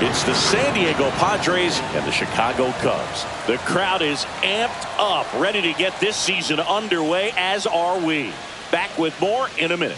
It's the San Diego Padres and the Chicago Cubs. The crowd is amped up, ready to get this season underway, as are we. Back with more in a minute.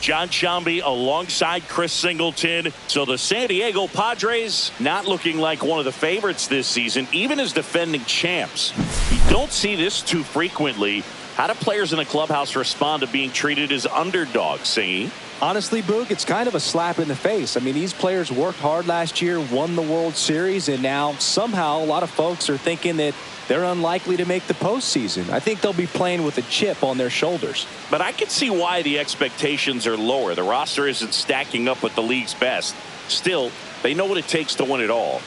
John Shambi alongside Chris Singleton. So the San Diego Padres not looking like one of the favorites this season, even as defending champs. You don't see this too frequently. How do players in the clubhouse respond to being treated as underdogs, Singy? Honestly, Boog, it's kind of a slap in the face. I mean, these players worked hard last year, won the World Series, and now somehow a lot of folks are thinking that they're unlikely to make the postseason. I think they'll be playing with a chip on their shoulders. But I can see why the expectations are lower. The roster isn't stacking up with the league's best. Still, they know what it takes to win it all.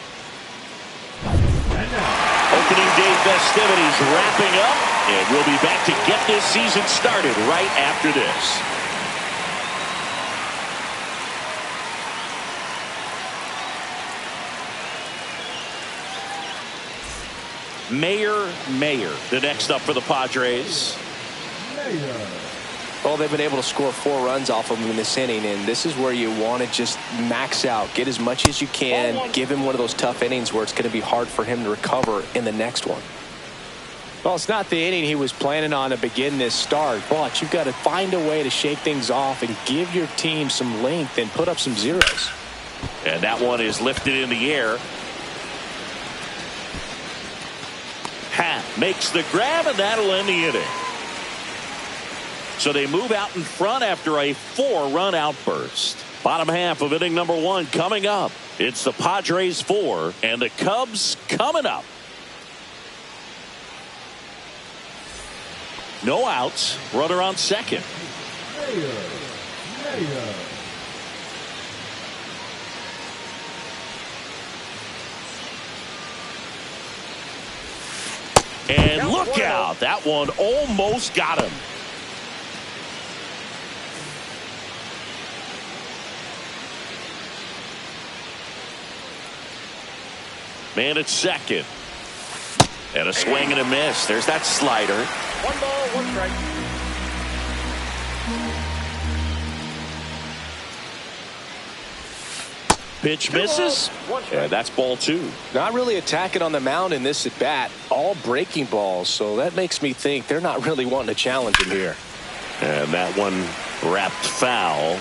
Opening day festivities wrapping up, and we'll be back to get this season started right after this. Mayer, the next up for the Padres. Well, they've been able to score 4 runs off of him in this inning, and this is where you want to just max out, get as much as you can, give him one of those tough innings where it's going to be hard for him to recover in the next one. Well, it's not the inning he was planning on to begin this start, but you've got to find a way to shake things off and give your team some length and put up some zeros. And that one is lifted in the air. Hat makes the grab, and that'll end the inning. So they move out in front after a 4-run outburst. Bottom half of inning number 1 coming up. It's the Padres 4 and the Cubs coming up. No outs. Runner on second. And look out. That one almost got him. Man at second. And a swing and a miss. There's that slider. 1 ball, 1 strike. Pitch misses. Yeah, that's ball 2. Not really attacking on the mound in this at bat. All breaking balls. So that makes me think they're not really wanting to challenge him here. And that one wrapped foul.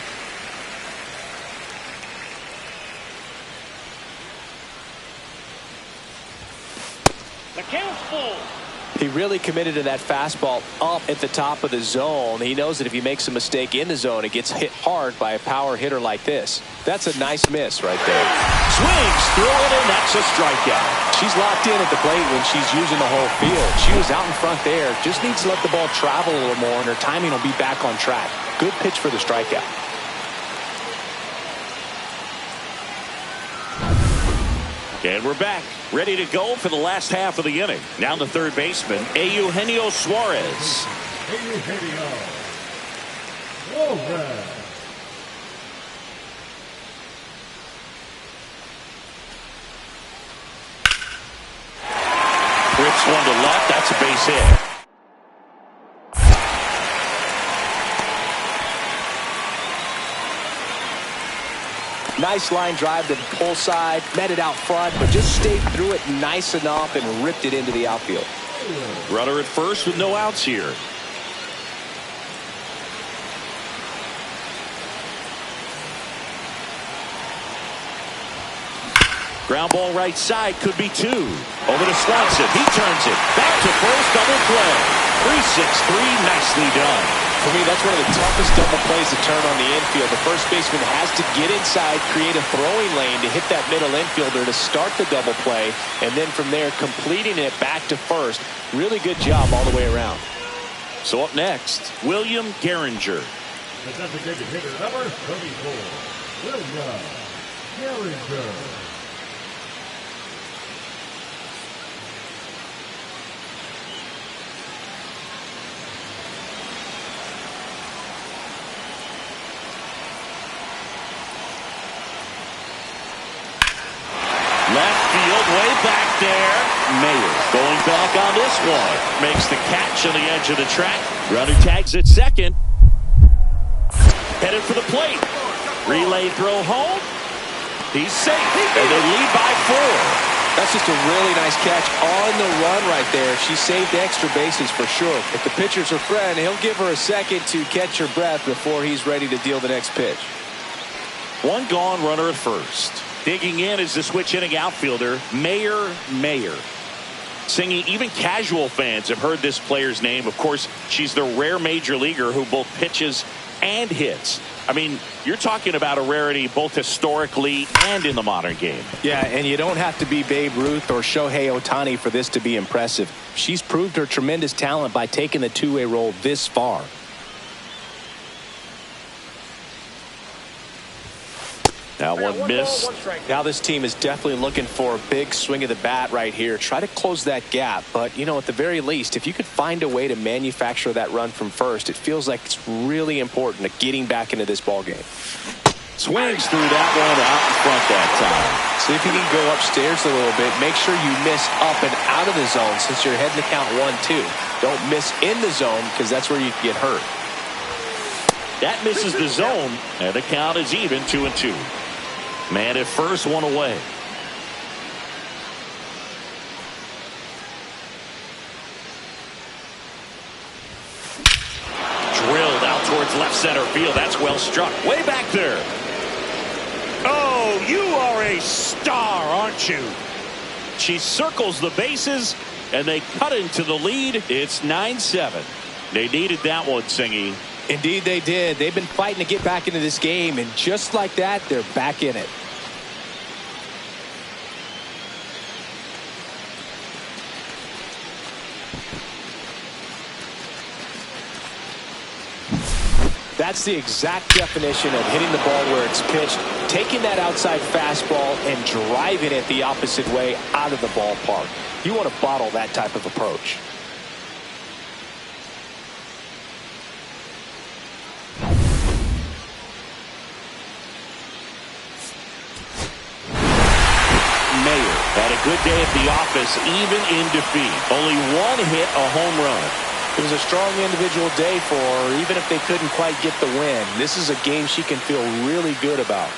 The count's full. He really committed to that fastball up at the top of the zone. He knows that if he makes a mistake in the zone, it gets hit hard by a power hitter like this. That's a nice miss right there. Swings through it, and that's a strikeout. She's locked in at the plate when she's using the whole field. She was out in front there. Just needs to let the ball travel a little more, and her timing will be back on track. Good pitch for the strikeout. And we're back, ready to go for the last half of the inning. Now the third baseman, Eugenio Suarez. Eugenio Suarez. Rips one to left. That's a base hit. Nice line drive to the pull side, met it out front, but just stayed through it nice enough and ripped it into the outfield. Runner at first with no outs here. Ground ball right side, could be 2. Over to Swanson. He turns it. Back to first, double play. 3-6-3, nicely done. For me, that's one of the toughest double plays to turn on the infield. The first baseman has to get inside, create a throwing lane to hit that middle infielder to start the double play, and then from there, completing it back to first. Really good job all the way around. So up next, William Gehringer. The designated hitter, number 34, William Gehringer. Left field, way back there. Mayer going back on this one. Makes the catch on the edge of the track. Runner tags at second. Headed for the plate. Relay throw home. He's safe. And they lead by 4. That's just a really nice catch on the run right there. She saved extra bases for sure. If the pitcher's her friend, he'll give her a second to catch her breath before he's ready to deal the next pitch. One gone, runner at first. Digging in is the switch hitting outfielder, Mayer. Singing, even casual fans have heard this player's name. Of course, she's the rare major leaguer who both pitches and hits. I mean, you're talking about a rarity both historically and in the modern game. Yeah, and you don't have to be Babe Ruth or Shohei Ohtani for this to be impressive. She's proved her tremendous talent by taking the two-way role this far. Now one miss. Now this team is definitely looking for a big swing of the bat right here. Try to close that gap. But, you know, at the very least, if you could find a way to manufacture that run from first, it feels like it's really important to getting back into this ball game. Swings through that one out in front that time. See if you can go upstairs a little bit. Make sure you miss up and out of the zone since you're heading to count 1-2. Don't miss in the zone because that's where you can get hurt. That misses the zone, and the count is even 2-2. Man at first, one away. Drilled out towards left center field. That's well struck. Way back there. Oh, you are a star, aren't you? She circles the bases, and they cut into the lead. It's 9-7. They needed that one, Singy. Indeed they did. They've been fighting to get back into this game, and just like that, they're back in it. That's the exact definition of hitting the ball where it's pitched, taking that outside fastball and driving it the opposite way out of the ballpark. You want to bottle that type of approach. Mayer had a good day at the office, even in defeat. Only one hit, a home run. It was a strong individual day for her, even if they couldn't quite get the win. This is a game she can feel really good about.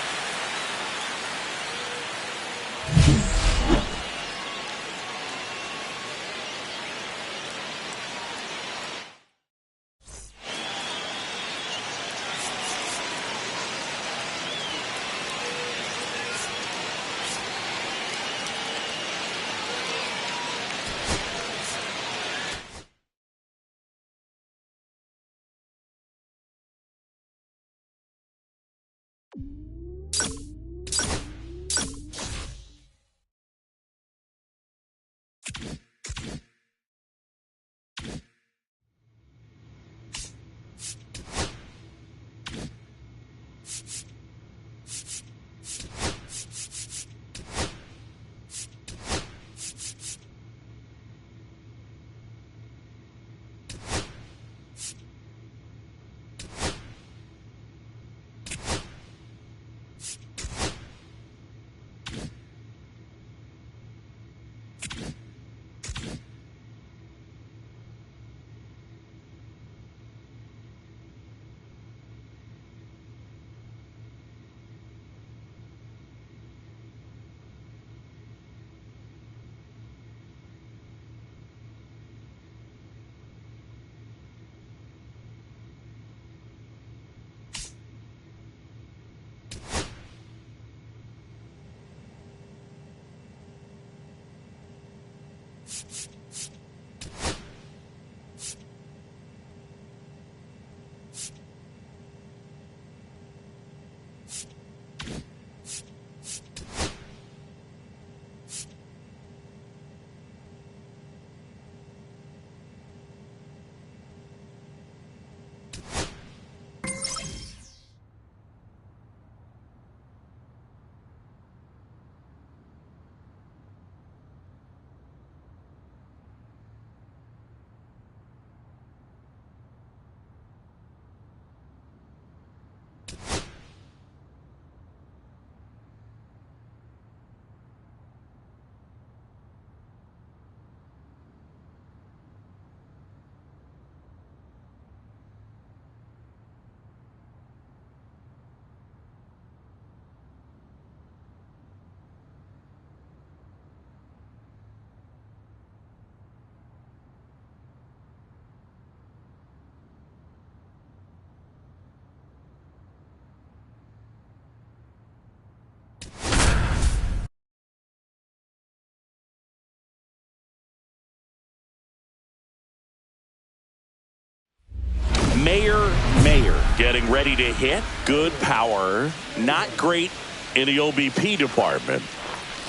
Mayer getting ready to hit. Good power. Not great in the OBP department.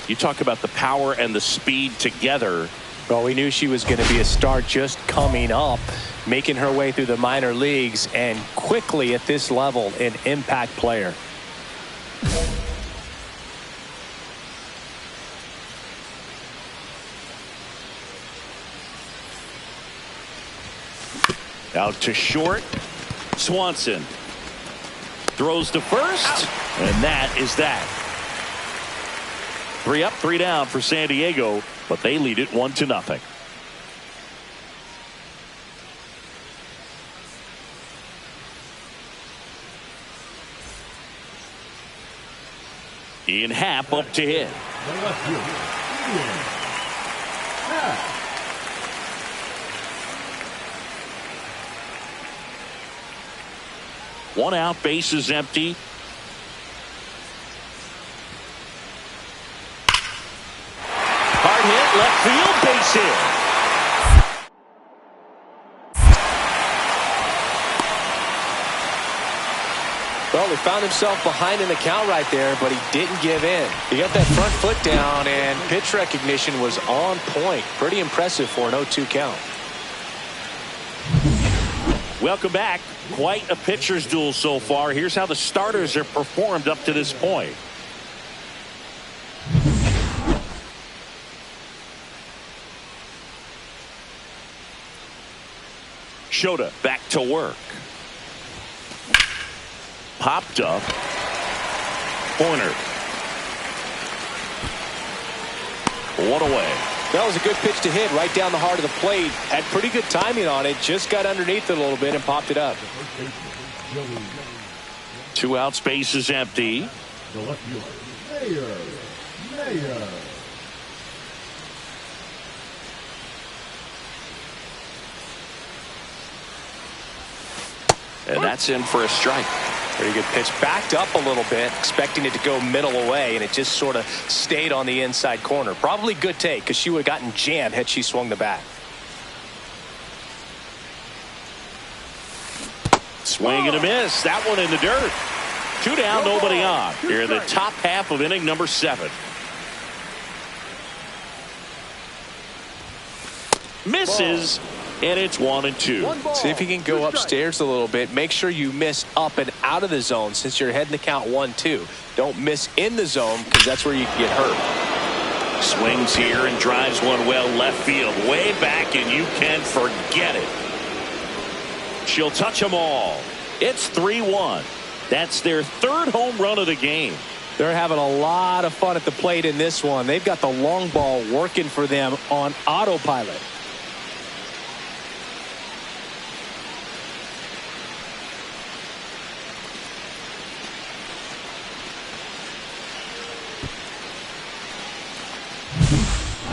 You talk about the power and the speed together. Well, we knew she was going to be a star just coming up, making her way through the minor leagues, and quickly at this level, an impact player. Out to short. Swanson throws to first, and that is that. 3 up, 3 down for San Diego, but they lead it 1-0. Ian Happ up to hit. One out, base is empty. Hard hit, left field, base hit. Well, he found himself behind in the count right there, but he didn't give in. He got that front foot down, and pitch recognition was on point. Pretty impressive for an 0-2 count. Welcome back. Quite a pitcher's duel so far. Here's how the starters have performed up to this point. Shota back to work. Popped up. Corner. One away. That was a good pitch to hit right down the heart of the plate. Had pretty good timing on it. Just got underneath it a little bit and popped it up. 2 outs, base is empty. The left fielder, Mayer. And that's in for a strike. Pretty good pitch. Backed up a little bit, expecting it to go middle away, and it just sort of stayed on the inside corner. Probably good take, because she would have gotten jammed had she swung the bat. Swing and a miss. That one in the dirt. 2 down, nobody on. Here in the top half of inning number 7. Misses, and it's 1-2. See if you can go upstairs a little bit. Make sure you miss up and out of the zone since you're heading to count 1-2. Don't miss in the zone, because that's where you can get hurt. Swings here and drives one well left field. Way back, and you can forget it. She'll touch them all. It's 3-1. That's their 3rd home run of the game. They're having a lot of fun at the plate in this one. They've got the long ball working for them on autopilot.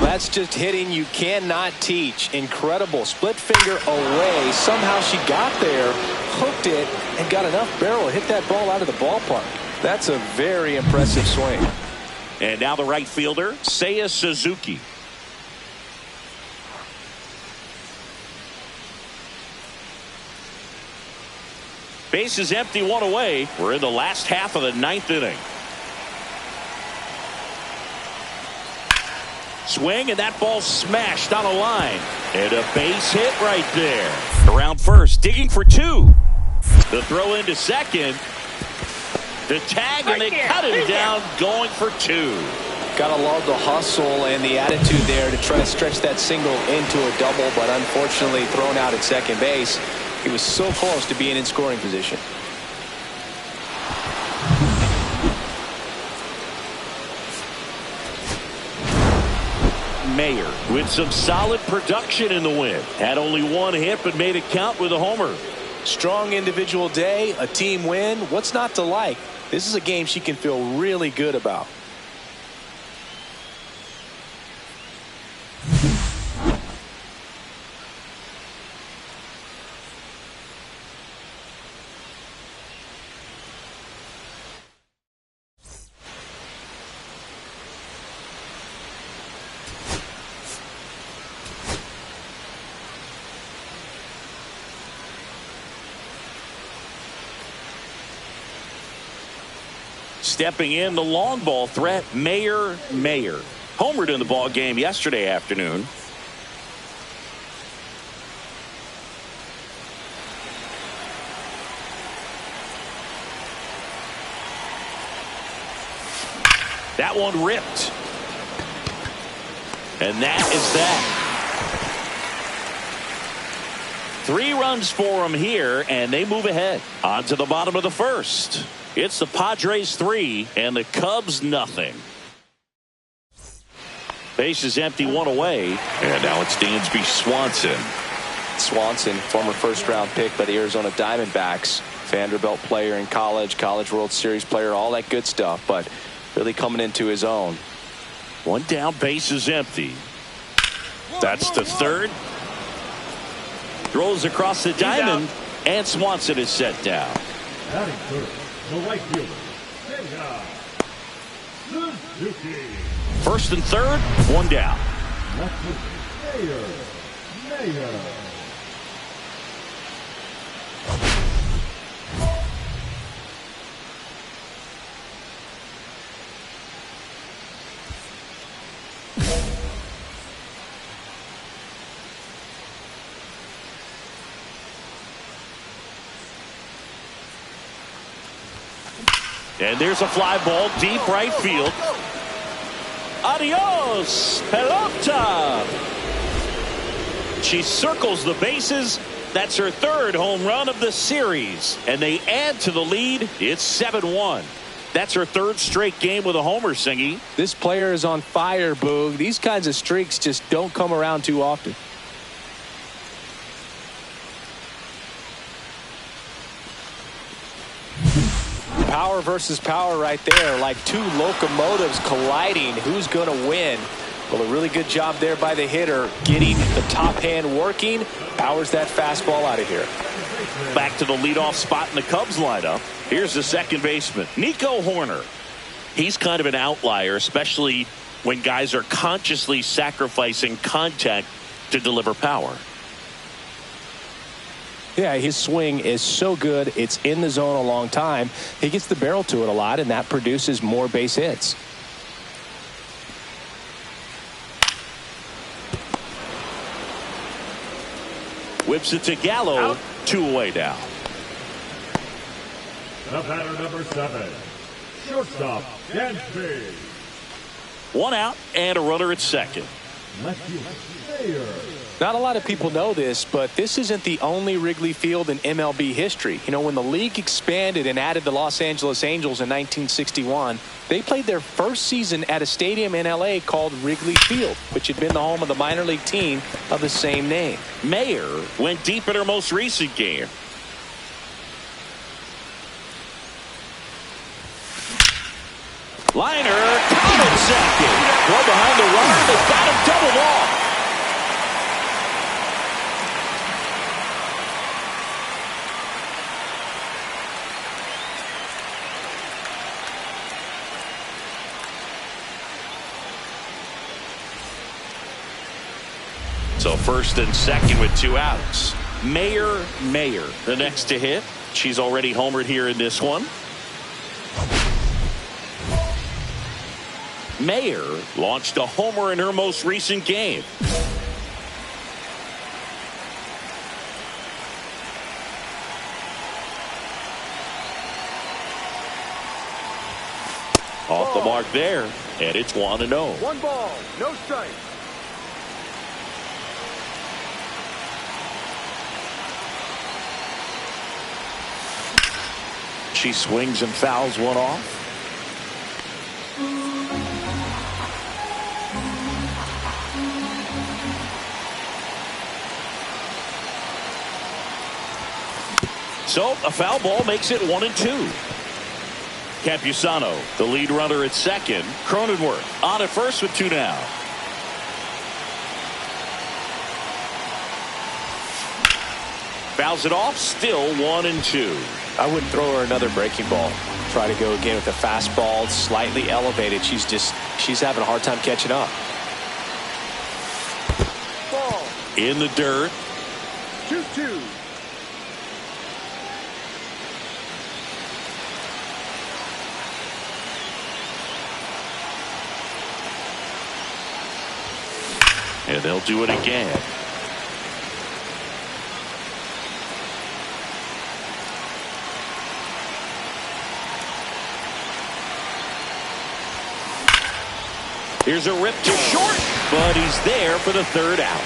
That's just hitting you cannot teach. Incredible. Split finger away. Somehow she got there, hooked it, and got enough barrel to hit that ball out of the ballpark. That's a very impressive swing. And now the right fielder, Seiya Suzuki. Base is empty, 1 away. We're in the last half of the 9th inning. Swing, and that ball smashed on a line. And a base hit right there. Around first, digging for 2. The throw into second. The tag, and they cut him down, going for 2. Gotta love the hustle and the attitude there to try to stretch that single into a double, but unfortunately thrown out at second base. He was so close to being in scoring position. Mayer with some solid production in the win. Had only 1 hit, but made it count with a homer. Strong individual day, a team win. What's not to like? This is a game she can feel really good about. Stepping in, the long ball threat, Mayer. Homered in the ball game yesterday afternoon. That one ripped. And that is that. 3 runs for them here, and they move ahead. On to the bottom of the 1st. It's the Padres 3 and the Cubs nothing. Base is empty, 1 away. And now it's Dansby Swanson. Swanson, former 1st-round pick by the Arizona Diamondbacks. Vanderbilt player in college World Series player, all that good stuff, but really coming into his own. 1 down, base is empty. That's the 3rd. Throws across the diamond, and Swanson is set down. Batting first, the right fielder, Seiya Suzuki. 1st and 3rd, 1 down. Left fielder, Mayer. And there's a fly ball deep right field. Adios, pelota. She circles the bases. That's her 3rd home run of the series. And they add to the lead. It's 7-1. That's her third straight game with a homer, Singy. This player is on fire, Boog. These kinds of streaks just don't come around too often. Power versus power right there, like two locomotives colliding. Who's going to win? Well, a really good job there by the hitter, getting the top hand working. Powers that fastball out of here. Back to the leadoff spot in the Cubs lineup. Here's the second baseman, Nico Horner. He's kind of an outlier, especially when guys are consciously sacrificing contact to deliver power. Yeah, his swing is so good. It's in the zone a long time. He gets the barrel to it a lot, and that produces more base hits. Whips it to Gallo. 2 away now. The batter, number 7, shortstop, Dansby. 1 out and a runner at second. Left field, Mayer. Not a lot of people know this, but this isn't the only Wrigley Field in MLB history. You know, when the league expanded and added the Los Angeles Angels in 1961, they played their first season at a stadium in L.A. called Wrigley Field, which had been the home of the minor league team of the same name. Mayer went deep in her most recent game. Liner, caught at second. Well behind the runner, they've got him doubled off. So first and second with 2 outs. Mayer, the next to hit. She's already homered here in this one. Mayer launched a homer in her most recent game. Off the mark there, and it's 1-0. 1 ball, no strike. She swings and fouls one off. So a foul ball makes it 1-2. Campusano, the lead runner at second. Cronenworth on at first with 2 down. Fouls it off, still 1-2. I wouldn't throw her another breaking ball. Try to go again with a fastball, slightly elevated. She's having a hard time catching up. Ball. In the dirt. 2-2. And they'll do it again. Here's a rip to short, but he's there for the 3rd out.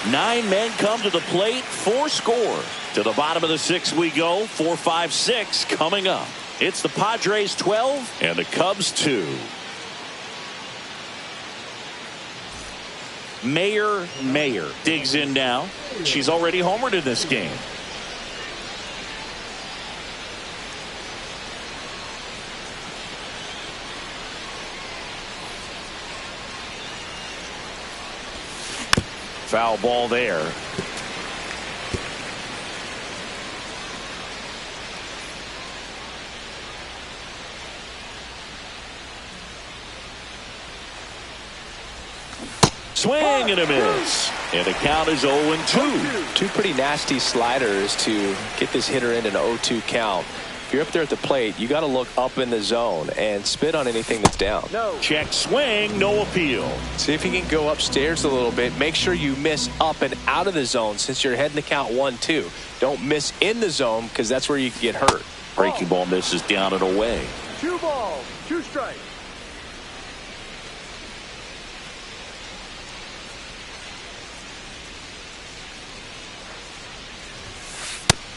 9 men come to the plate, 4 score. To the bottom of the 6th we go, 4-5-6 coming up. It's the Padres 12 and the Cubs 2. Mayer digs in now. She's already homered in this game. Foul ball there. Swing and a miss. And the count is 0-2. 2 pretty nasty sliders to get this hitter in an 0-2 count. If you're up there at the plate, you got to look up in the zone and spit on anything that's down. Check swing, no appeal. See if you can go upstairs a little bit. Make sure you miss up and out of the zone since you're heading to count 1-2. Don't miss in the zone because that's where you can get hurt. Breaking ball misses down and away. 2 balls, 2 strikes.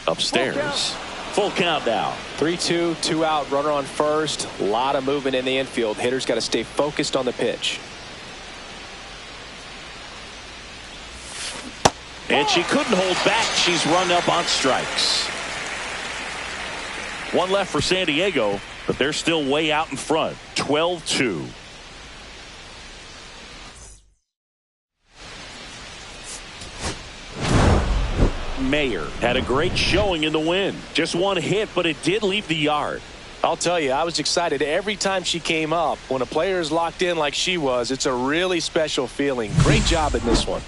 Upstairs. Full count now. 3-2, 2 out, runner on first. A lot of movement in the infield. Hitter's got to stay focused on the pitch. And she couldn't hold back. She's run up on strikes. One left for San Diego, but they're still way out in front. 12-2. Mayer had a great showing in the win. Just one hit, but it did leave the yard. I'll tell you, I was excited every time she came up. When a player is locked in like she was, it's a really special feeling. Great job in this one.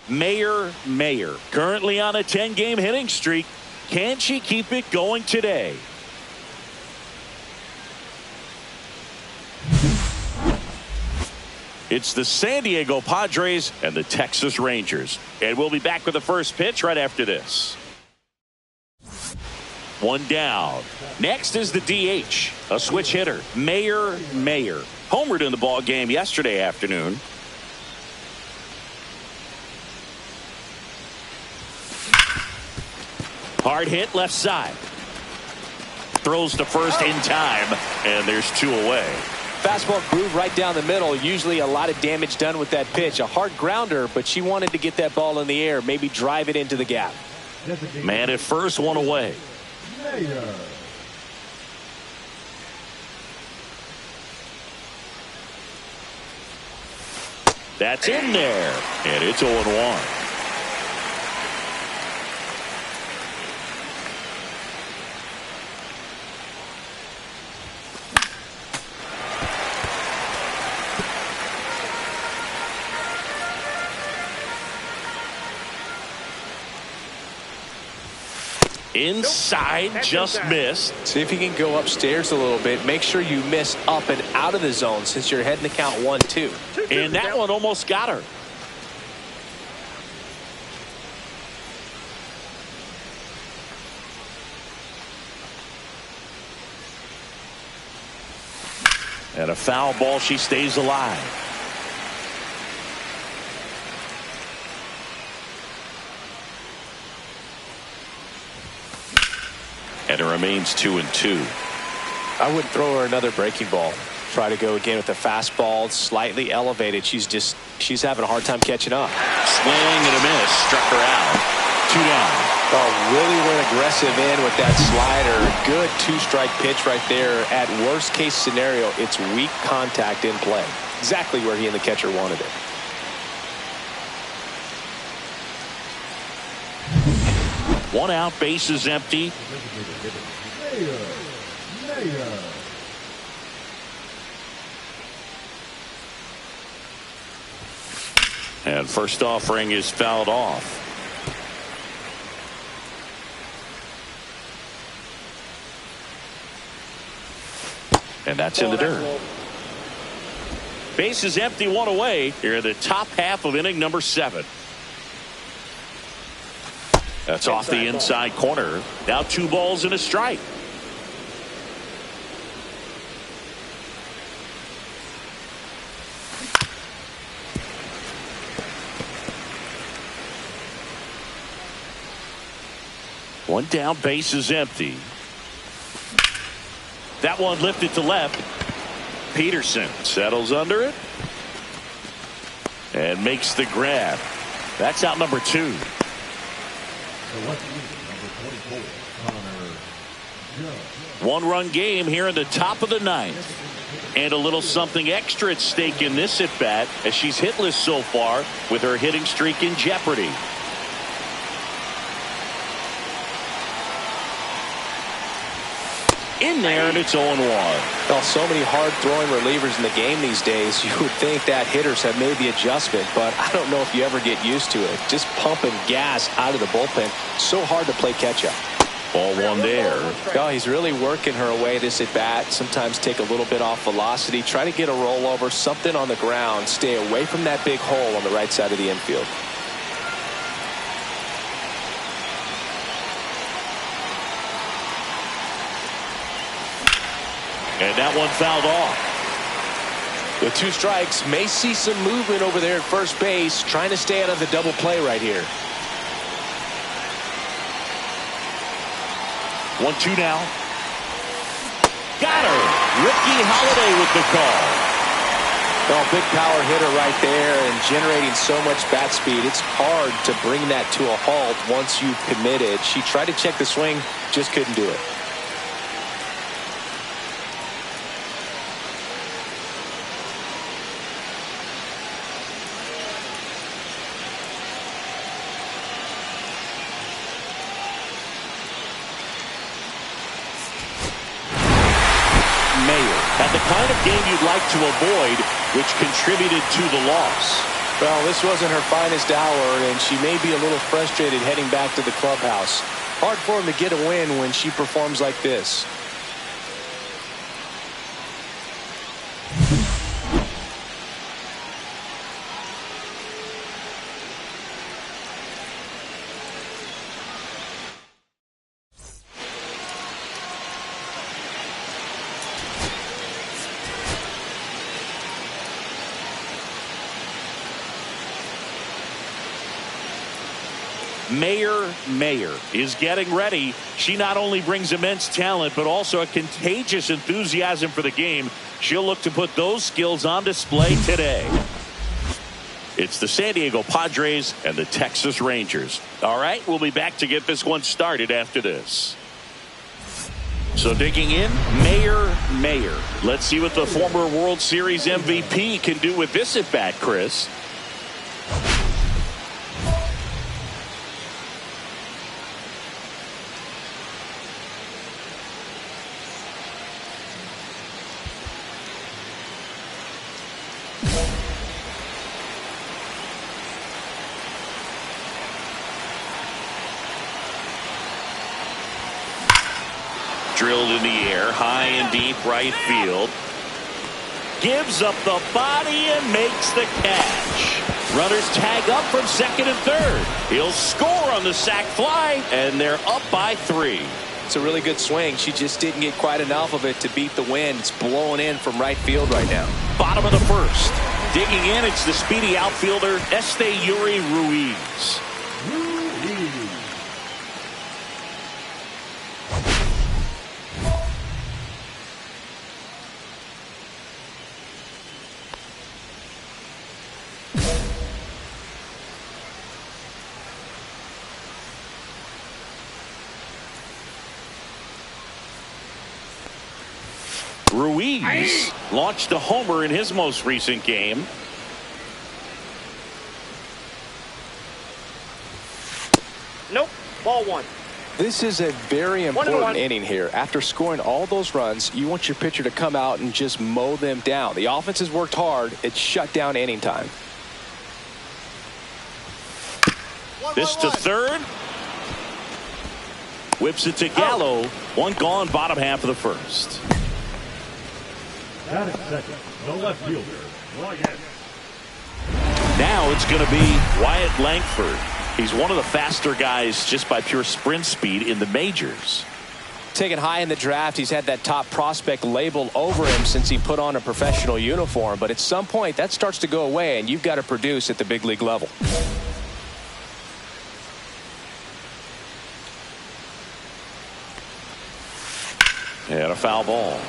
Mayer, currently on a 10-game hitting streak. Can she keep it going today? It's the San Diego Padres and the Texas Rangers. And we'll be back with the first pitch right after this. One down. Next is the DH, a switch hitter, Mayer. Homered in the ball game yesterday afternoon. Hard hit left side. Throws to first in time, and there's 2 away. Fastball groove right down the middle. Usually a lot of damage done with that pitch. A hard grounder, but she wanted to get that ball in the air, maybe drive it into the gap. Man at first, 1 away. That's in there, and it's 0-1. Inside, just missed. See if you can go upstairs a little bit. Make sure you miss up and out of the zone since you're heading to count 1-2. And that one almost got her. And a foul ball, she stays alive. And it remains 2-2. I wouldn't throw her another breaking ball. Try to go again with the fastball, slightly elevated. She's having a hard time catching up. Swing and a miss, struck her out. 2 down. Oh, really went aggressive in with that slider. Good 2-strike pitch right there. At worst case scenario, it's weak contact in play. Exactly where he and the catcher wanted it. One out, base is empty. And first offering is fouled off. And that's in the dirt. Base is empty, 1 away. Here in the top half of inning number 7. That's off the inside corner. Now 2 balls and a strike. One down, base is empty. That one lifted to left. Peterson settles under it and makes the grab. That's out number 2. One-run game here in the top of the 9th. And a little something extra at stake in this at-bat as she's hitless so far with her hitting streak in jeopardy. In there, and it's 0-1. Well, so many hard-throwing relievers in the game these days, you would think that hitters have made the adjustment, but I don't know if you ever get used to it. Just pumping gas out of the bullpen. So hard to play catch-up. Ball 1 there. Oh, he's really working her away this at-bat. Sometimes take a little bit off velocity. Try to get a rollover, something on the ground. Stay away from that big hole on the right side of the infield. And that one fouled off. With 2 strikes, may see some movement over there at first base. Trying to stay out of the double play right here. 1-2 now. Got her. Ricky Holiday with the call. Well, big power hitter right there and generating so much bat speed. It's hard to bring that to a halt once you've committed. She tried to check the swing, just couldn't do it. Had the kind of game you'd like to avoid, which contributed to the loss. Well, this wasn't her finest hour, and she may be a little frustrated heading back to the clubhouse. Hard for him to get a win when she performs like this. Mayer is getting ready. She not only brings immense talent, but also a contagious enthusiasm for the game. She'll look to put those skills on display today. It's the San Diego Padres and the Texas Rangers. All right, we'll be back to get this one started after this. So digging in, Mayer. Let's see what the former World Series MVP can do with this at bat, Chris. Drilled in the air, high and deep right field. Gives up the body and makes the catch. Runners tag up from second and third. He'll score on the sac fly, and they're up by 3. It's a really good swing. She just didn't get quite enough of it to beat the wind. It's blowing in from right field right now. Bottom of the first. Digging in, it's the speedy outfielder, Esteury Ruiz. Ruiz launched a homer in his most recent game. Nope. Ball 1. This is a very important inning here. After scoring all those runs, you want your pitcher to come out and just mow them down. The offense has worked hard. It's shut down inning time. This to third. Whips it to Gallo. One gone, bottom half of the first. That is second. The left fielder, Wyatt. Now it's going to be Wyatt Langford. He's one of the faster guys just by pure sprint speed in the majors. Taken high in the draft, he's had that top prospect label over him since he put on a professional uniform. But at some point, that starts to go away, and you've got to produce at the big league level. And a foul ball.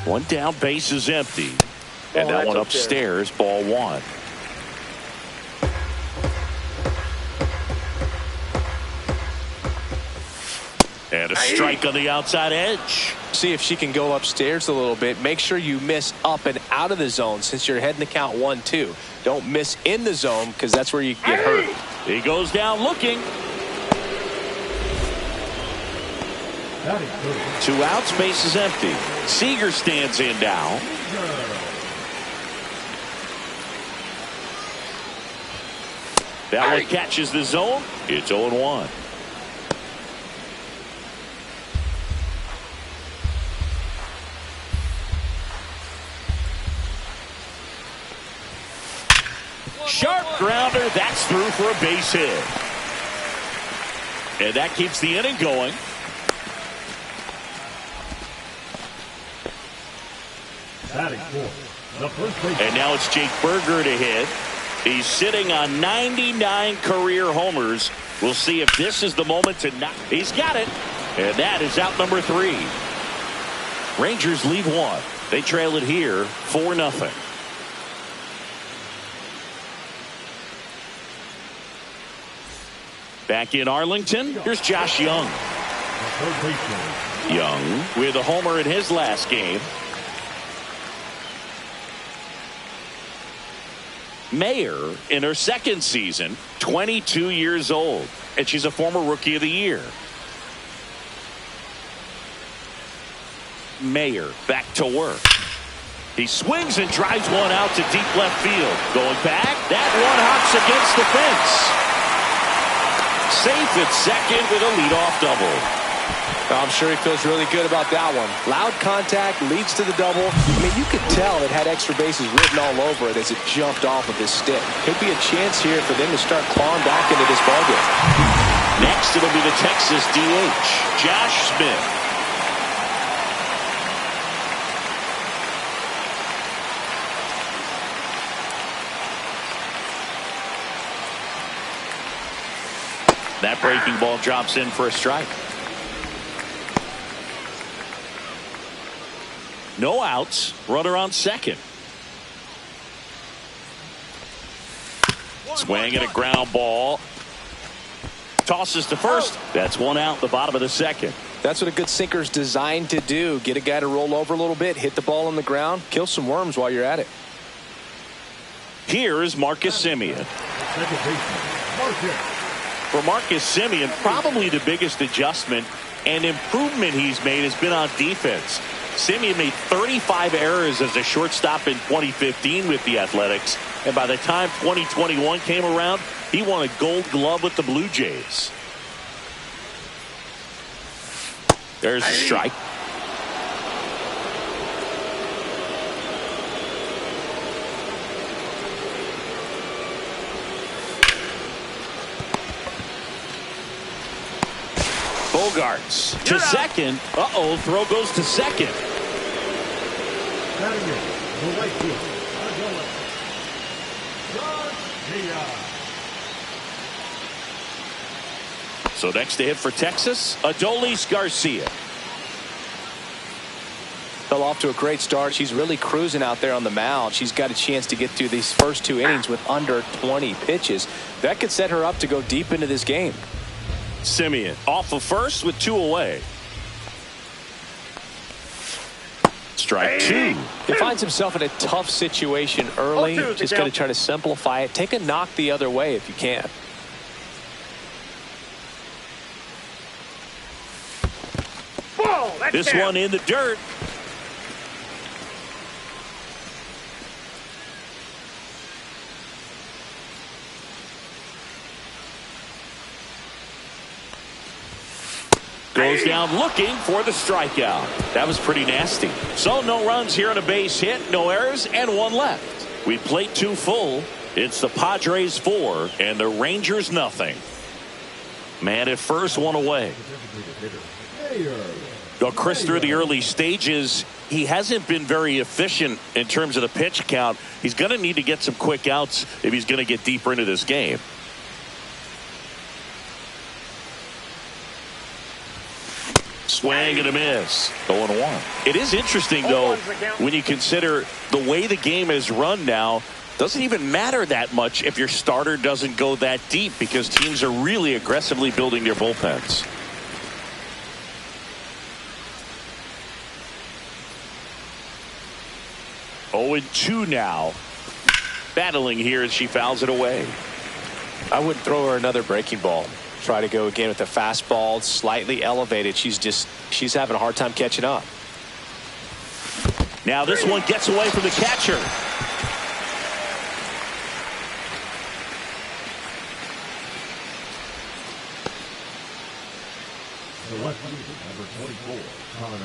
One down, base is empty. And that one upstairs, ball one. And a strike on the outside edge. See if she can go upstairs a little bit. Make sure you miss up and out of the zone since you're heading to count 1-2. Don't miss in the zone because that's where you get hurt. He goes down looking. 2 outs, base is empty. Seager stands in now. That one catches the zone. It's 0-1. Sharp grounder. That's through for a base hit. And that keeps the inning going. And now it's Jake Berger to hit. He's sitting on 99 career homers. We'll see if this is the moment to knock. He's got it. And that is out number 3. Rangers lead 1. They trail it here 4-0. Back in Arlington, here's Josh Young. Young with a homer in his last game. Mayer in her second season, 22 years old, and she's a former Rookie of the Year. Mayer back to work. He swings and drives one out to deep left field. Going back, that one hops against the fence. Safe at second with a leadoff double. I'm sure he feels really good about that one. Loud contact leads to the double. I mean, you could tell it had extra bases written all over it as it jumped off of his stick. Could be a chance here for them to start clawing back into this ballgame. Next, it'll be the Texas DH, Josh Smith. That breaking ball drops in for a strike. No outs. Runner on second. Swing and a ground ball. Tosses to first. That's one out, the bottom of the second. That's what a good sinker's designed to do. Get a guy to roll over a little bit, hit the ball on the ground, kill some worms while you're at it. Here's Marcus Semien. For Marcus Semien, probably the biggest adjustment and improvement he's made has been on defense. Semien made 35 errors as a shortstop in 2015 with the Athletics, and by the time 2021 came around, he won a Gold Glove with the Blue Jays. There's a strike. Bogarts to second. Uh-oh, throw goes to second. So next to hit for Texas, Adolis Garcia. Fell off to a great start. She's really cruising out there on the mound. She's got a chance to get through these first 2 innings with under 20 pitches. That could set her up to go deep into this game. Semien off of first with 2 away. Strike 2. He finds himself in a tough situation early. Just got to try to simplify it. Take a knock the other way if you can. This one in the dirt. Goes down looking for the strikeout. That was pretty nasty. So no runs here on a base hit, no errors, and 1 left. We played 2 full. It's the Padres 4 and the Rangers nothing. Man at first, 1 away. Well, Chris, through the early stages, he hasn't been very efficient in terms of the pitch count. He's going to need to get some quick outs if he's going to get deeper into this game. Swing and a miss. 0-1. It is interesting, though, when you consider the way the game is run now. Doesn't even matter that much if your starter doesn't go that deep, because teams are really aggressively building their bullpens. Oh, and 2 now. Battling here as she fouls it away. I wouldn't throw her another breaking ball. Try to go again with the fastball, slightly elevated. She's having a hard time catching up. Now this one gets away from the catcher. Number 24, Connor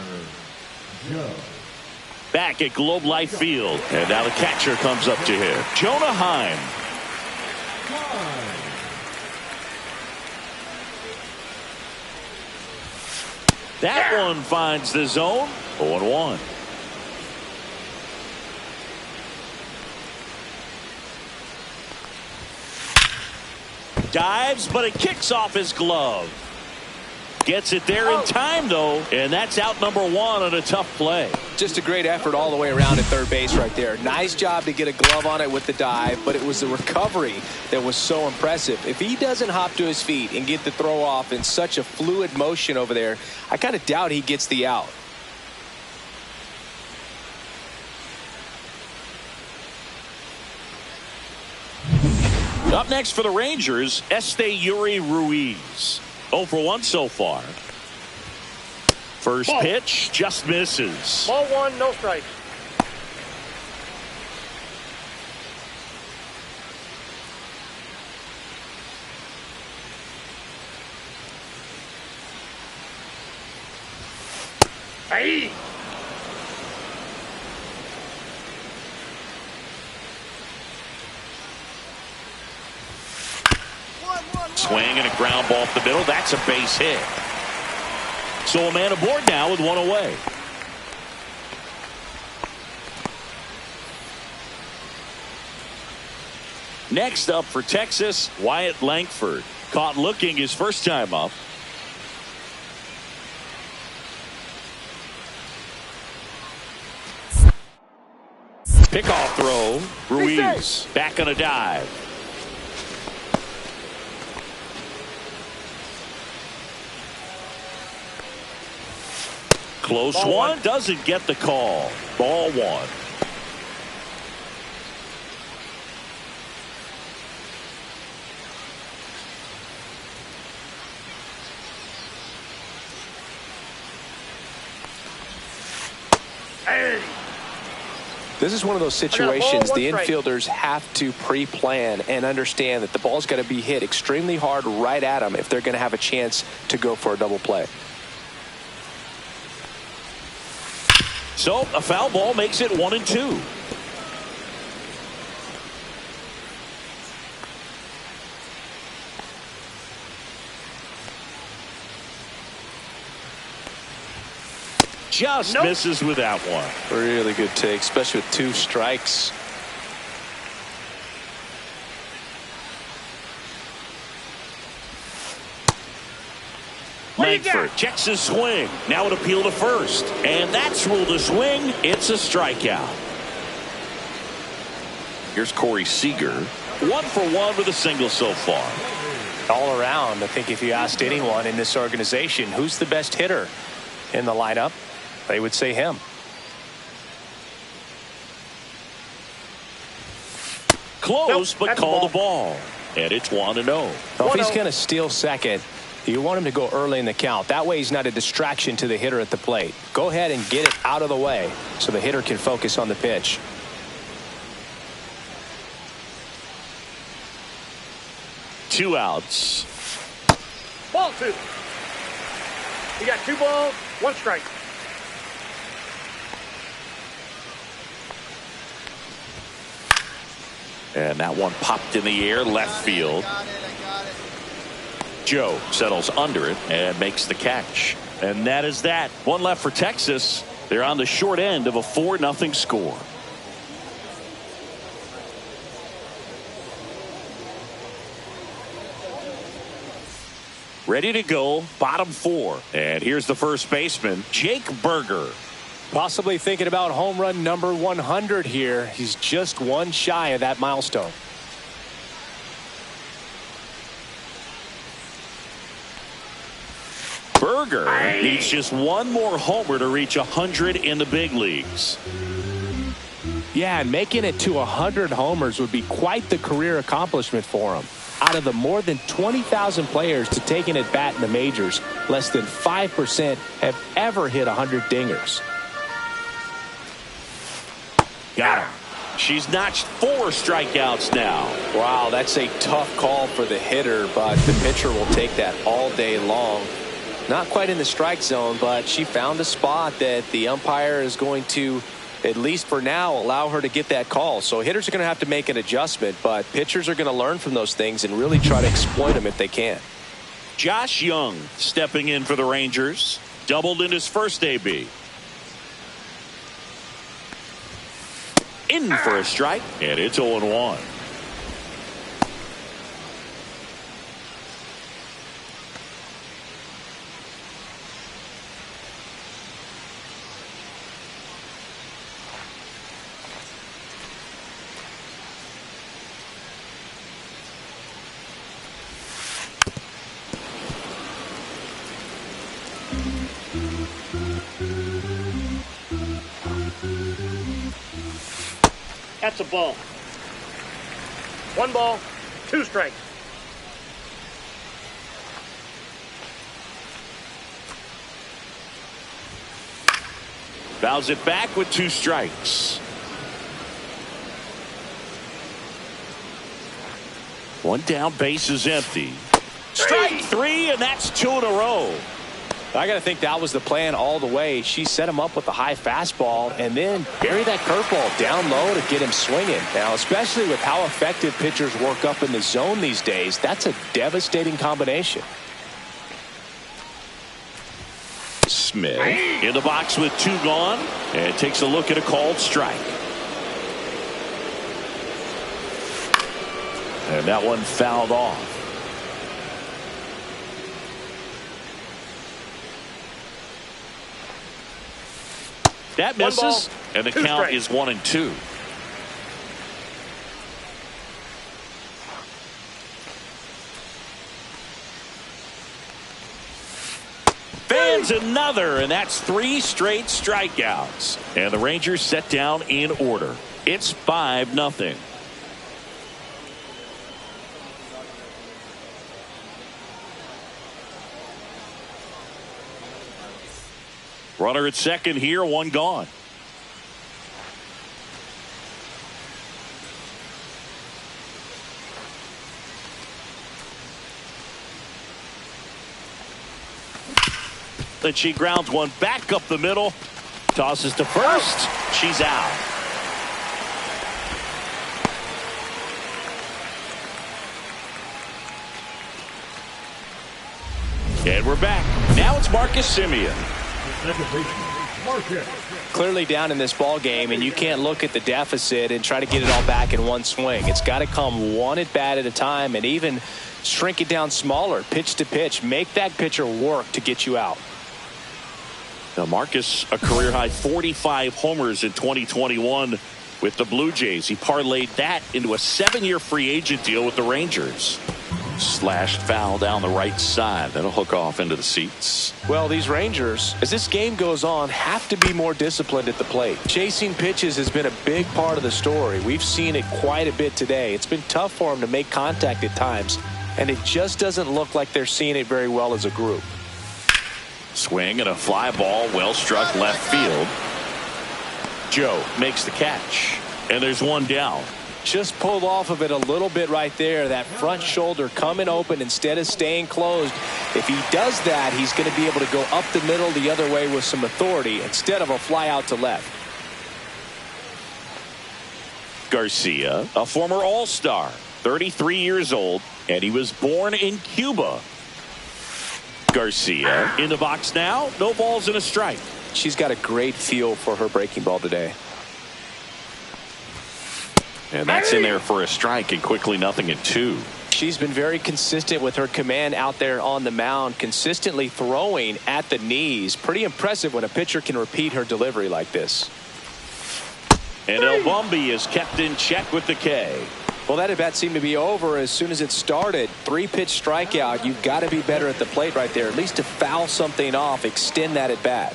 Joe. Back at Globe Life Field, and now the catcher comes up to him. Jonah Heim. That one finds the zone. 0-1. Dives, but it kicks off his glove. Gets it there in time, though, and that's out number 1 on a tough play. Just a great effort all the way around at third base right there. Nice job to get a glove on it with the dive, but it was the recovery that was so impressive. If he doesn't hop to his feet and get the throw off in such a fluid motion over there, I kind of doubt he gets the out. Up next for the Rangers, Esteury Ruiz. 0 for 1 so far. First pitch just misses. Ball 1, no strike. Hey. Swing and a ground ball up the middle. That's a base hit. So a man aboard now with 1 away. Next up for Texas, Wyatt Langford. Caught looking his first time up. Pickoff throw. Ruiz back on a dive. Close one, doesn't get the call. Ball 1. This is one of those situations the infielders have to pre-plan and understand that the ball's got to be hit extremely hard right at them if they're going to have a chance to go for a double play. So a foul ball makes it 1-2. Just misses with that one. Really good take, especially with 2 strikes. Langford checks his swing. Now an appeal to first. And that's ruled a swing. It's a strikeout. Here's Corey Seager. 1 for 1 with a single so far. All around, I think if you asked anyone in this organization who's the best hitter in the lineup, they would say him. Close, but call the ball. And it's 1-0. Well, if he's going to steal second, you want him to go early in the count. That way he's not a distraction to the hitter at the plate. Go ahead and get it out of the way so the hitter can focus on the pitch. Two outs. Ball 2. You got 2 balls, 1 strike. And that one popped in the air, left field. Joe settles under it and makes the catch. And that is that. 1 left for Texas. They're on the short end of a 4-0 score. Ready to go, bottom 4. And here's the first baseman, Jake Berger. Possibly thinking about home run number 100 here. He's just one shy of that milestone. Berger needs just one more homer to reach 100 in the big leagues. Yeah, and making it to 100 homers would be quite the career accomplishment for him. Out of the more than 20,000 players to take an at-bat in the majors, less than 5% have ever hit 100 dingers. Got him. She's notched 4 strikeouts now. Wow, that's a tough call for the hitter, but the pitcher will take that all day long. Not quite in the strike zone, but she found a spot that the umpire is going to, at least for now, allow her to get that call. So hitters are going to have to make an adjustment, but pitchers are going to learn from those things and really try to exploit them if they can. Josh Young stepping in for the Rangers. Doubled in his first AB. In for a strike, and it's 0-1. That's a ball. 1 ball, 2 strikes. Fouls it back with 2 strikes. 1 down, base is empty. Strike 3, and that's 2 in a row. I got to think that was the plan all the way. She set him up with a high fastball and then bury that curveball down low to get him swinging. Now, especially with how effective pitchers work up in the zone these days, that's a devastating combination. Smith in the box with 2 gone and takes a look at a called strike. And that one fouled off. That misses, and the count is 1-2. Fans another, and that's 3 straight strikeouts. And the Rangers set down in order. It's 5-0. Runner at second here, 1 gone. Then she grounds one back up the middle. Tosses to first. She's out. And we're back. Now it's Marcus Semien. Clearly down in this ball game, and you can't look at the deficit and try to get it all back in one swing. It's got to come 1 at bat at a time, and even shrink it down smaller, pitch to pitch. Make that pitcher work to get you out. Now Marcus, a career high 45 homers in 2021 with the Blue Jays. He parlayed that into a 7-year free agent deal with the Rangers. Slashed foul down the right side. That'll hook off into the seats. Well, these Rangers, as this game goes on, have to be more disciplined at the plate. Chasing pitches has been a big part of the story. We've seen it quite a bit today. It's been tough for them to make contact at times, and it just doesn't look like they're seeing it very well as a group. Swing and a fly ball, well struck left field. Joe makes the catch, and there's 1 down. Just pulled off of it a little bit right there. That front shoulder coming open instead of staying closed. If he does that, he's going to be able to go up the middle the other way with some authority instead of a fly out to left. Garcia, a former All-Star, 33 years old, and he was born in Cuba. Garcia in the box now. No balls and a strike. She's got a great feel for her breaking ball today. And that's in there for a strike, and quickly 0-2. She's been very consistent with her command out there on the mound, consistently throwing at the knees. Pretty impressive when a pitcher can repeat her delivery like this. And Mlb is kept in check with the K. Well, that at bat seemed to be over as soon as it started. 3-pitch strikeout. You've got to be better at the plate right there, at least to foul something off, extend that at bat.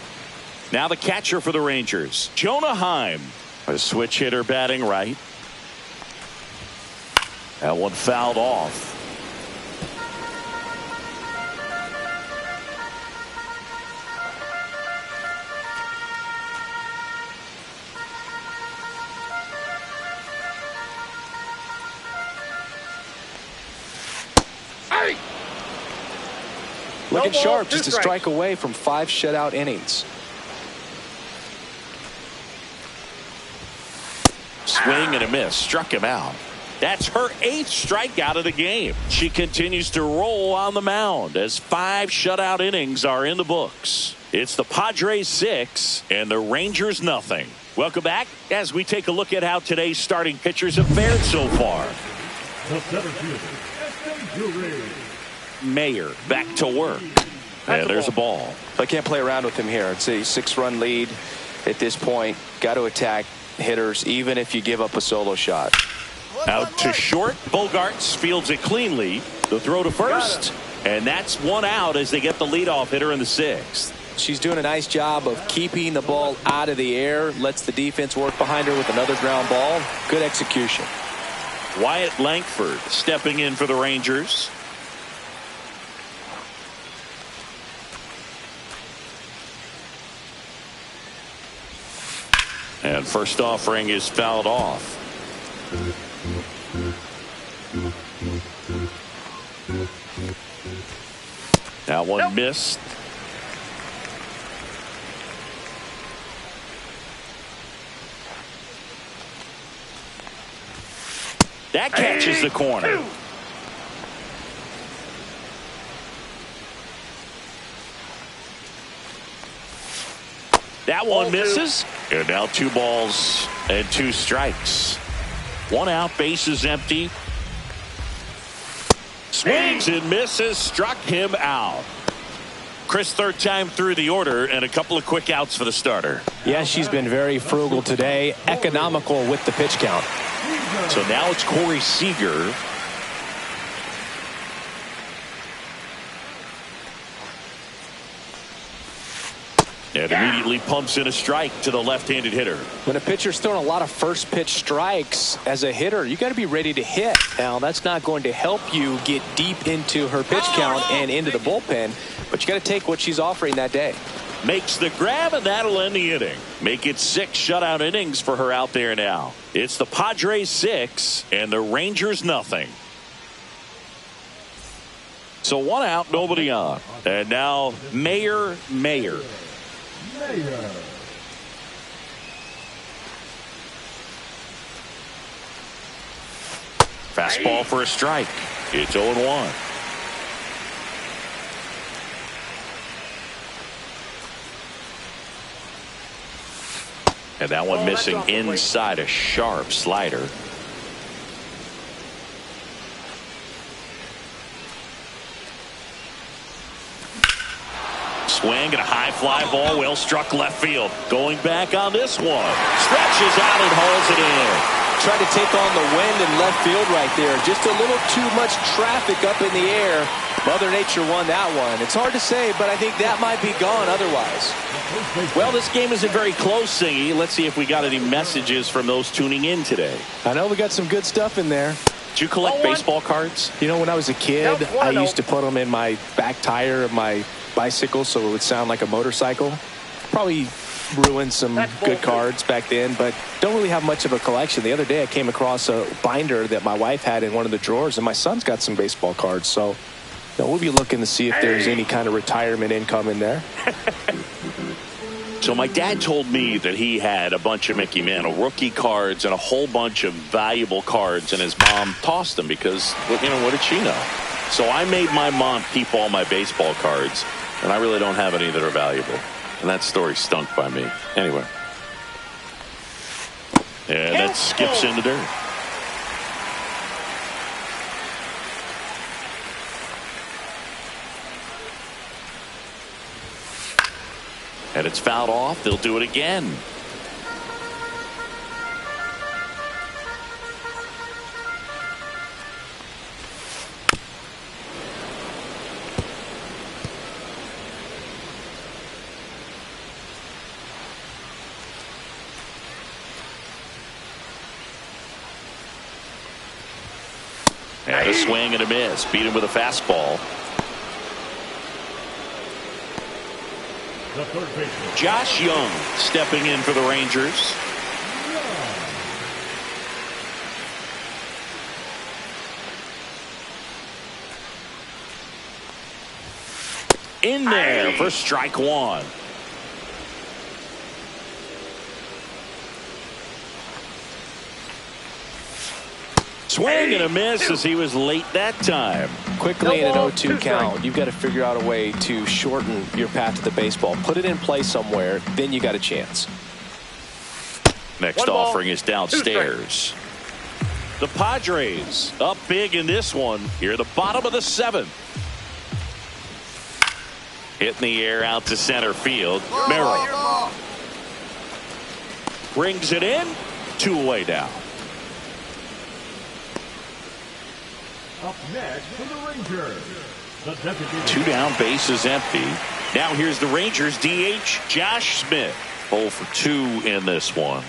Now the catcher for the Rangers, Jonah Heim. A switch hitter batting right. That one fouled off. Looking sharp, just a strike away from 5 shutout innings. Swing and a miss, struck him out. That's her 8th strikeout of the game. She continues to roll on the mound as 5 shutout innings are in the books. It's the Padres 6 and the Rangers nothing. Welcome back as we take a look at how today's starting pitchers have fared so far. The center fielder, Mayer back to work. And there's a ball. I can't play around with him here. It's a 6-run lead at this point. Got to attack hitters even if you give up a solo shot. Out to short. Bogarts fields it cleanly. The throw to first. And that's 1 out as they get the leadoff hitter in the 6th. She's doing a nice job of keeping the ball out of the air. Lets the defense work behind her with another ground ball. Good execution. Wyatt Langford stepping in for the Rangers. And first offering is fouled off. That one missed. That catches the corner. That one misses. And now 2 balls and 2 strikes. 1 out, bases empty. Swings and misses, struck him out. Chris, 3rd time through the order and a couple of quick outs for the starter. Yeah, she's been very frugal today, economical with the pitch count. So now it's Corey Seager. And immediately pumps in a strike to the left-handed hitter. When a pitcher's throwing a lot of first pitch strikes as a hitter, you got to be ready to hit. Now, that's not going to help you get deep into her pitch count and into the bullpen, but you got to take what she's offering that day. Makes the grab, and that'll end the inning. Make it 6 shutout innings for her out there now. It's the Padres 6 and the Rangers nothing. So 1 out, nobody on. And now Mayer. Fastball for a strike. It's 0-1. And that one missing inside a sharp slider. Swing and a high fly ball, well struck left field. Going back on this one. Stretches out and hauls it in. Tried to take on the wind in left field right there. Just a little too much traffic up in the air. Mother Nature won that one. It's hard to say, but I think that might be gone otherwise. Well, this game isn't very close, Singy. Let's see if we got any messages from those tuning in today. I know we got some good stuff in there. Did you collect baseball cards? You know, when I was a kid, I used to put them in my back tire of my bicycle so it would sound like a motorcycle. Probably ruined some good cards back then, but don't really have much of a collection. The other day I came across a binder that my wife had in one of the drawers, and my son's got some baseball cards, so we'll be looking to see if there's any kind of retirement income in there. So my dad told me that he had a bunch of Mickey Mantle rookie cards and a whole bunch of valuable cards, and his mom tossed them because, what did she know? So I made my mom keep all my baseball cards, and I really don't have any that are valuable. And that story stunk by me. Anyway. And that skips in the dirt. And it's fouled off. They'll do it again. And a swing and a miss. Beat him with a fastball. The third baseman, Josh Young stepping in for the Rangers. In there for strike one. Swing and a miss as he was late that time. Quickly in an 0-2 count, you've got to figure out a way to shorten your path to the baseball. Put it in play somewhere, then you got a chance. Next offering is downstairs. The Padres up big in this one here at the bottom of the seventh. Hit in the air out to center field. Merrill brings it in. 2 away now. up next for the Rangers. The designated 2 down, bases empty. Now here's the Rangers DH, Josh Smith. 0 for 2 in this one.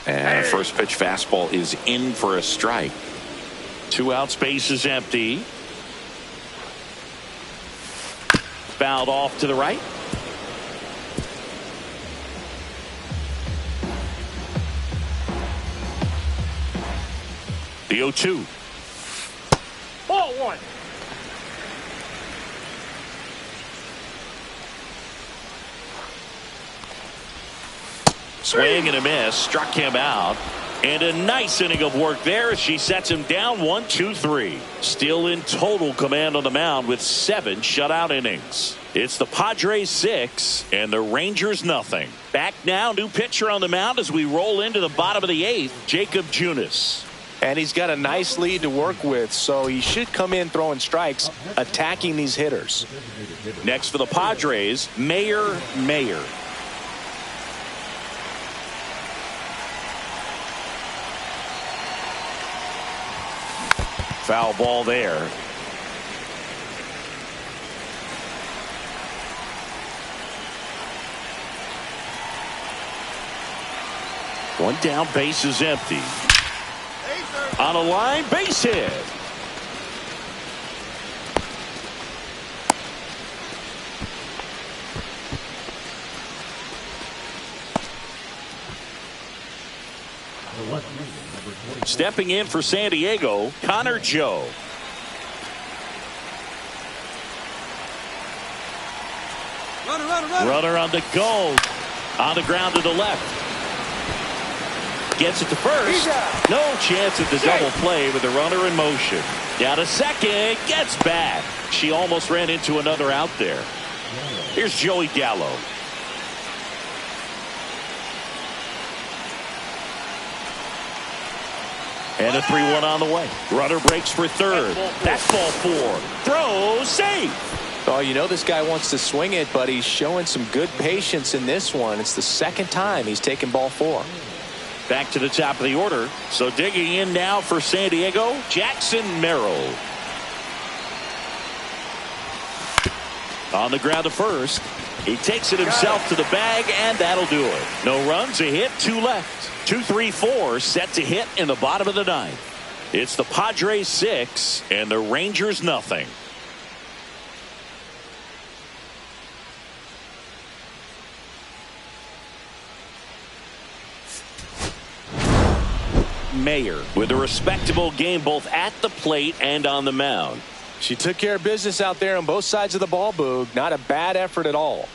And a first pitch fastball is in for a strike. 2 outs, bases empty. Fouled off to the right. The 0-2. Ball 1. Swing and a miss. Struck him out. And a nice inning of work there as she sets him down 1-2-3. Still in total command on the mound with 7 shutout innings. It's the Padres 6 and the Rangers nothing. Back now, new pitcher on the mound as we roll into the bottom of the 8th, Jacob Junis. And he's got a nice lead to work with, so he should come in throwing strikes, attacking these hitters. Next for the Padres, Mayer. Foul ball there. One down, base is empty. On a line, base hit. the left fielder, number 20. Stepping in for San Diego, Connor Joe. Runner on the go. On the ground to the left. Gets it to first. No chance at the double play with the runner in motion. Down to second. Gets back. She almost ran into another out there. Here's Joey Gallo. And a 3-1 on the way. Runner breaks for third. That's ball 4. Throw, safe. Oh, you know this guy wants to swing it, but he's showing some good patience in this one. It's the second time he's taken ball 4. Back to the top of the order. So digging in now for San Diego, Jackson Merrill. On the ground to first. He takes it himself to the bag, and that'll do it. No runs, a hit, 2 left. 2-3-4 set to hit in the bottom of the 9th. It's the Padres 6 and the Rangers nothing. Mayer with a respectable game both at the plate and on the mound. She took care of business out there on both sides of the ball, Boog. Not a bad effort at all.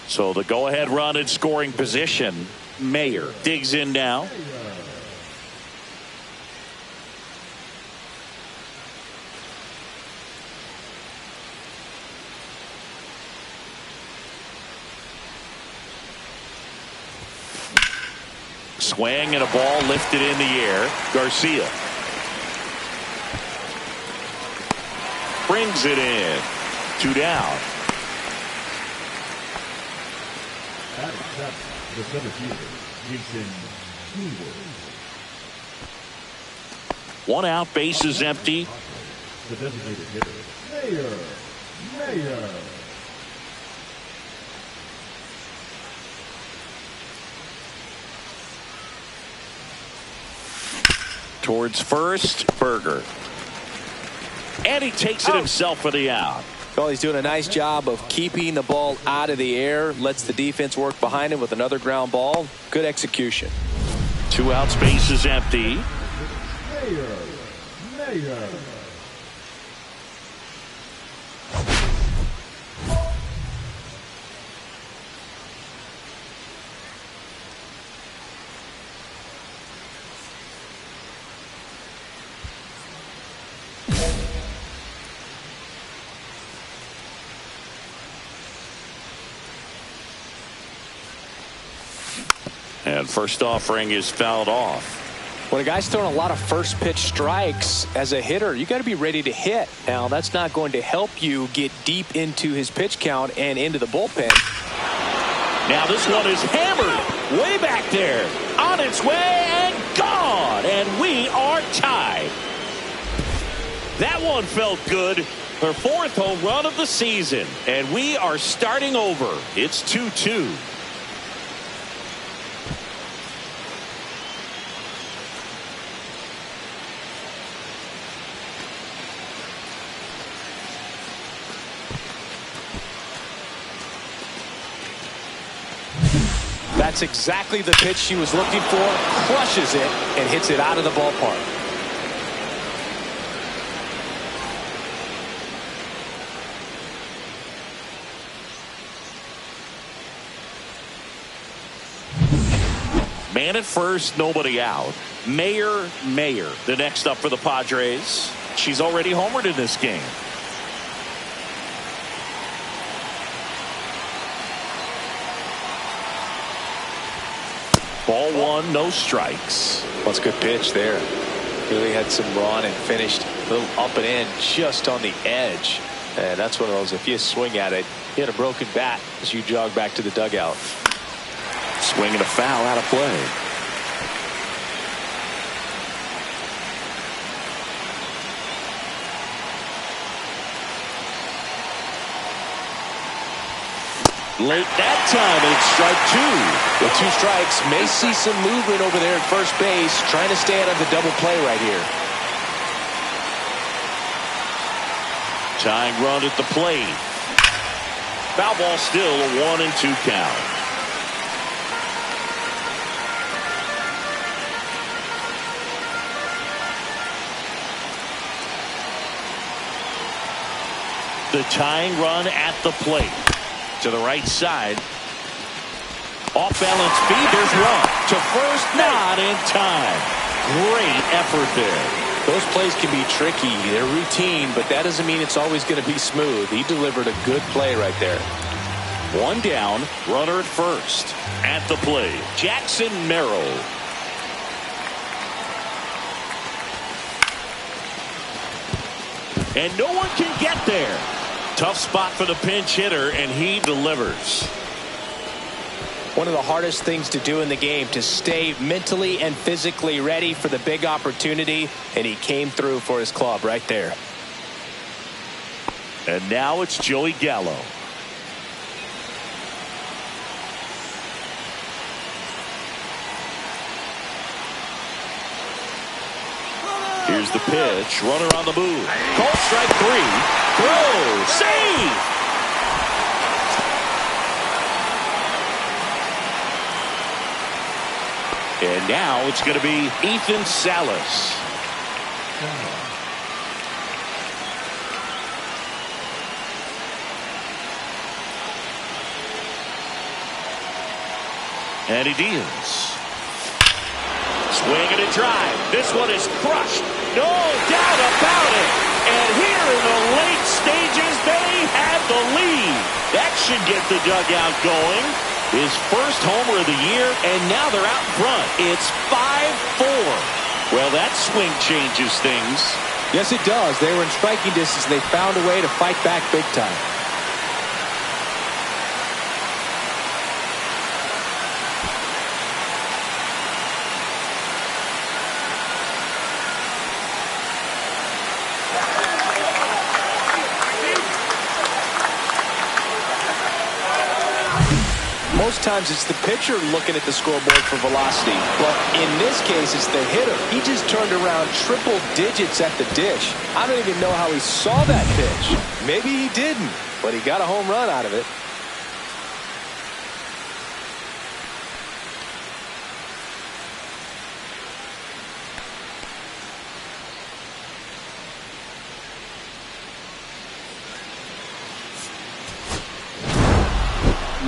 So the go-ahead run in scoring position Mayer digs in now. Swing and a ball lifted in the air. Garcia brings it in. 2 down. The center fielder, Jason Stewart. 1 out, bases empty. The designated hitter, Mayer. Towards first, Berger. And he takes it himself for the out. Well, he's doing a nice job of keeping the ball out of the air. Lets the defense work behind him with another ground ball. Good execution. 2 outs, bases empty. Mayer. And first offering is fouled off. When a guy's throwing a lot of first pitch strikes as a hitter, you got to be ready to hit. Now, that's not going to help you get deep into his pitch count and into the bullpen. Now this one is hammered way back there. On its way and gone. And we are tied. That one felt good. Her 4th home run of the season. And we are starting over. It's 2-2. That's exactly the pitch she was looking for. Crushes it and hits it out of the ballpark. Man at first, nobody out. Mayer, the next up for the Padres. She's already homered in this game. Ball 1, no strikes. That's a good pitch there. Really had some run and finished a little up and in just on the edge. And that's one of those, if you swing at it, hit a broken bat as you jog back to the dugout. Swing and a foul out of play. Late that time, it's strike 2. With 2 strikes, may see some movement over there at first base, trying to stay out of the double play right here. Tying run at the plate. Foul ball still, a 1-2 count. The tying run at the plate. To the right side. Off balance feed. There's run. To first, not in time. Great effort there. Those plays can be tricky. They're routine, but that doesn't mean it's always going to be smooth. He delivered a good play right there. 1 down. Runner at first. At the plate, Jackson Merrill. And no one can get there. Tough spot for the pinch hitter, and he delivers. One of the hardest things to do in the game, to stay mentally and physically ready for the big opportunity, and he came through for his club right there. And now it's Joey Gallo. Here's the pitch. Runner on the move. Called strike 3. Throw. Save. And now it's going to be Ethan Salas. And he deals. Swing and a drive. This one is crushed. No doubt about it. And here in the late stages, they had the lead. That should get the dugout going. His first homer of the year, and now they're out in front. It's 5-4. Well, that swing changes things. Yes, it does. They were in striking distance, and they found a way to fight back big time. Most times it's the pitcher looking at the scoreboard for velocity, but in this case it's the hitter. He just turned around triple digits at the dish. I don't even know how he saw that pitch. Maybe he didn't, but he got a home run out of it.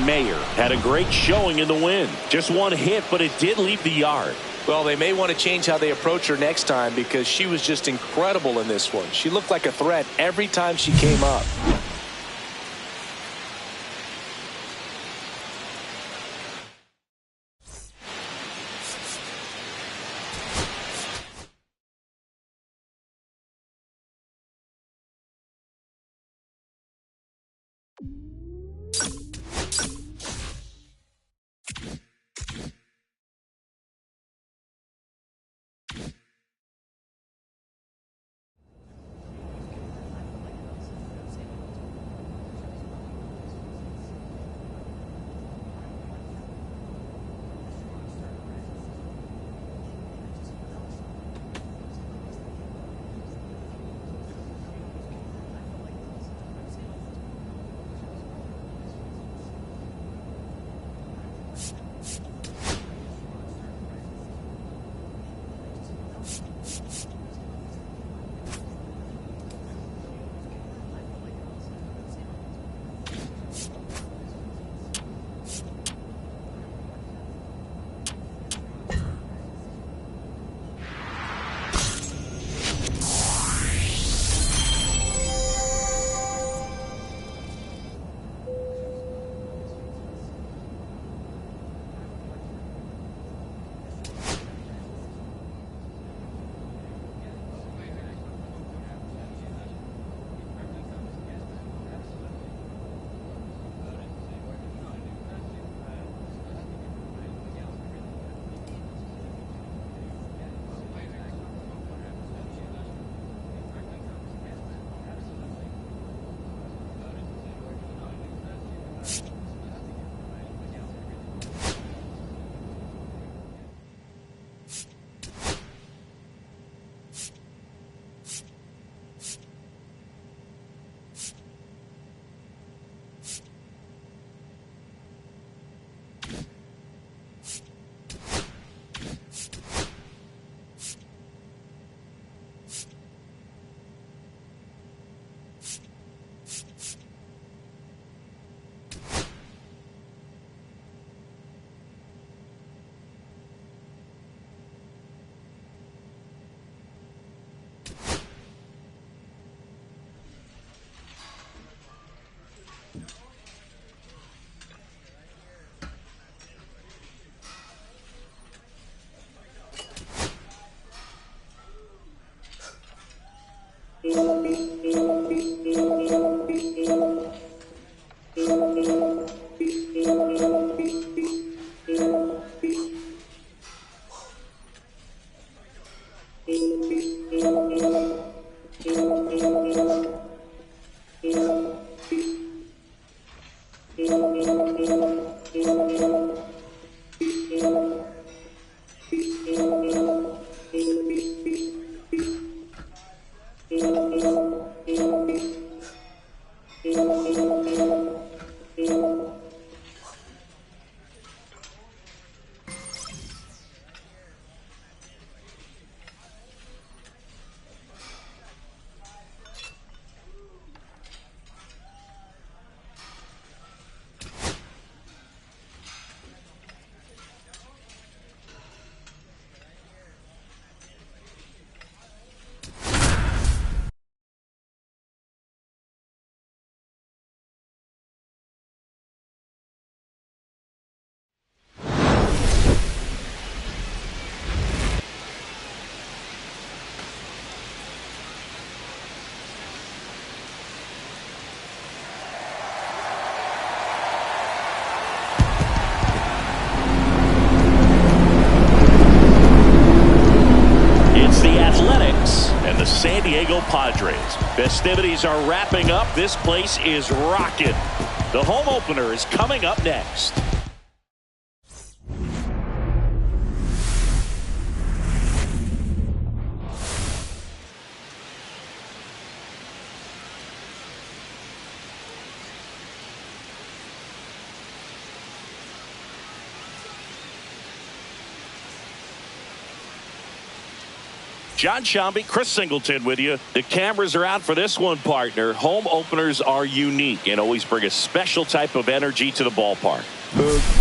Mayer had a great showing in the win. Just one hit, but it did leave the yard. Well, they may want to change how they approach her next time because she was just incredible in this one. She looked like a threat every time she came up. Diego Padres. Festivities are wrapping up. This place is rocking. The home opener is coming up next. John Shambi, Chris Singleton with you. The cameras are out for this one, partner. Home openers are unique and always bring a special type of energy to the ballpark.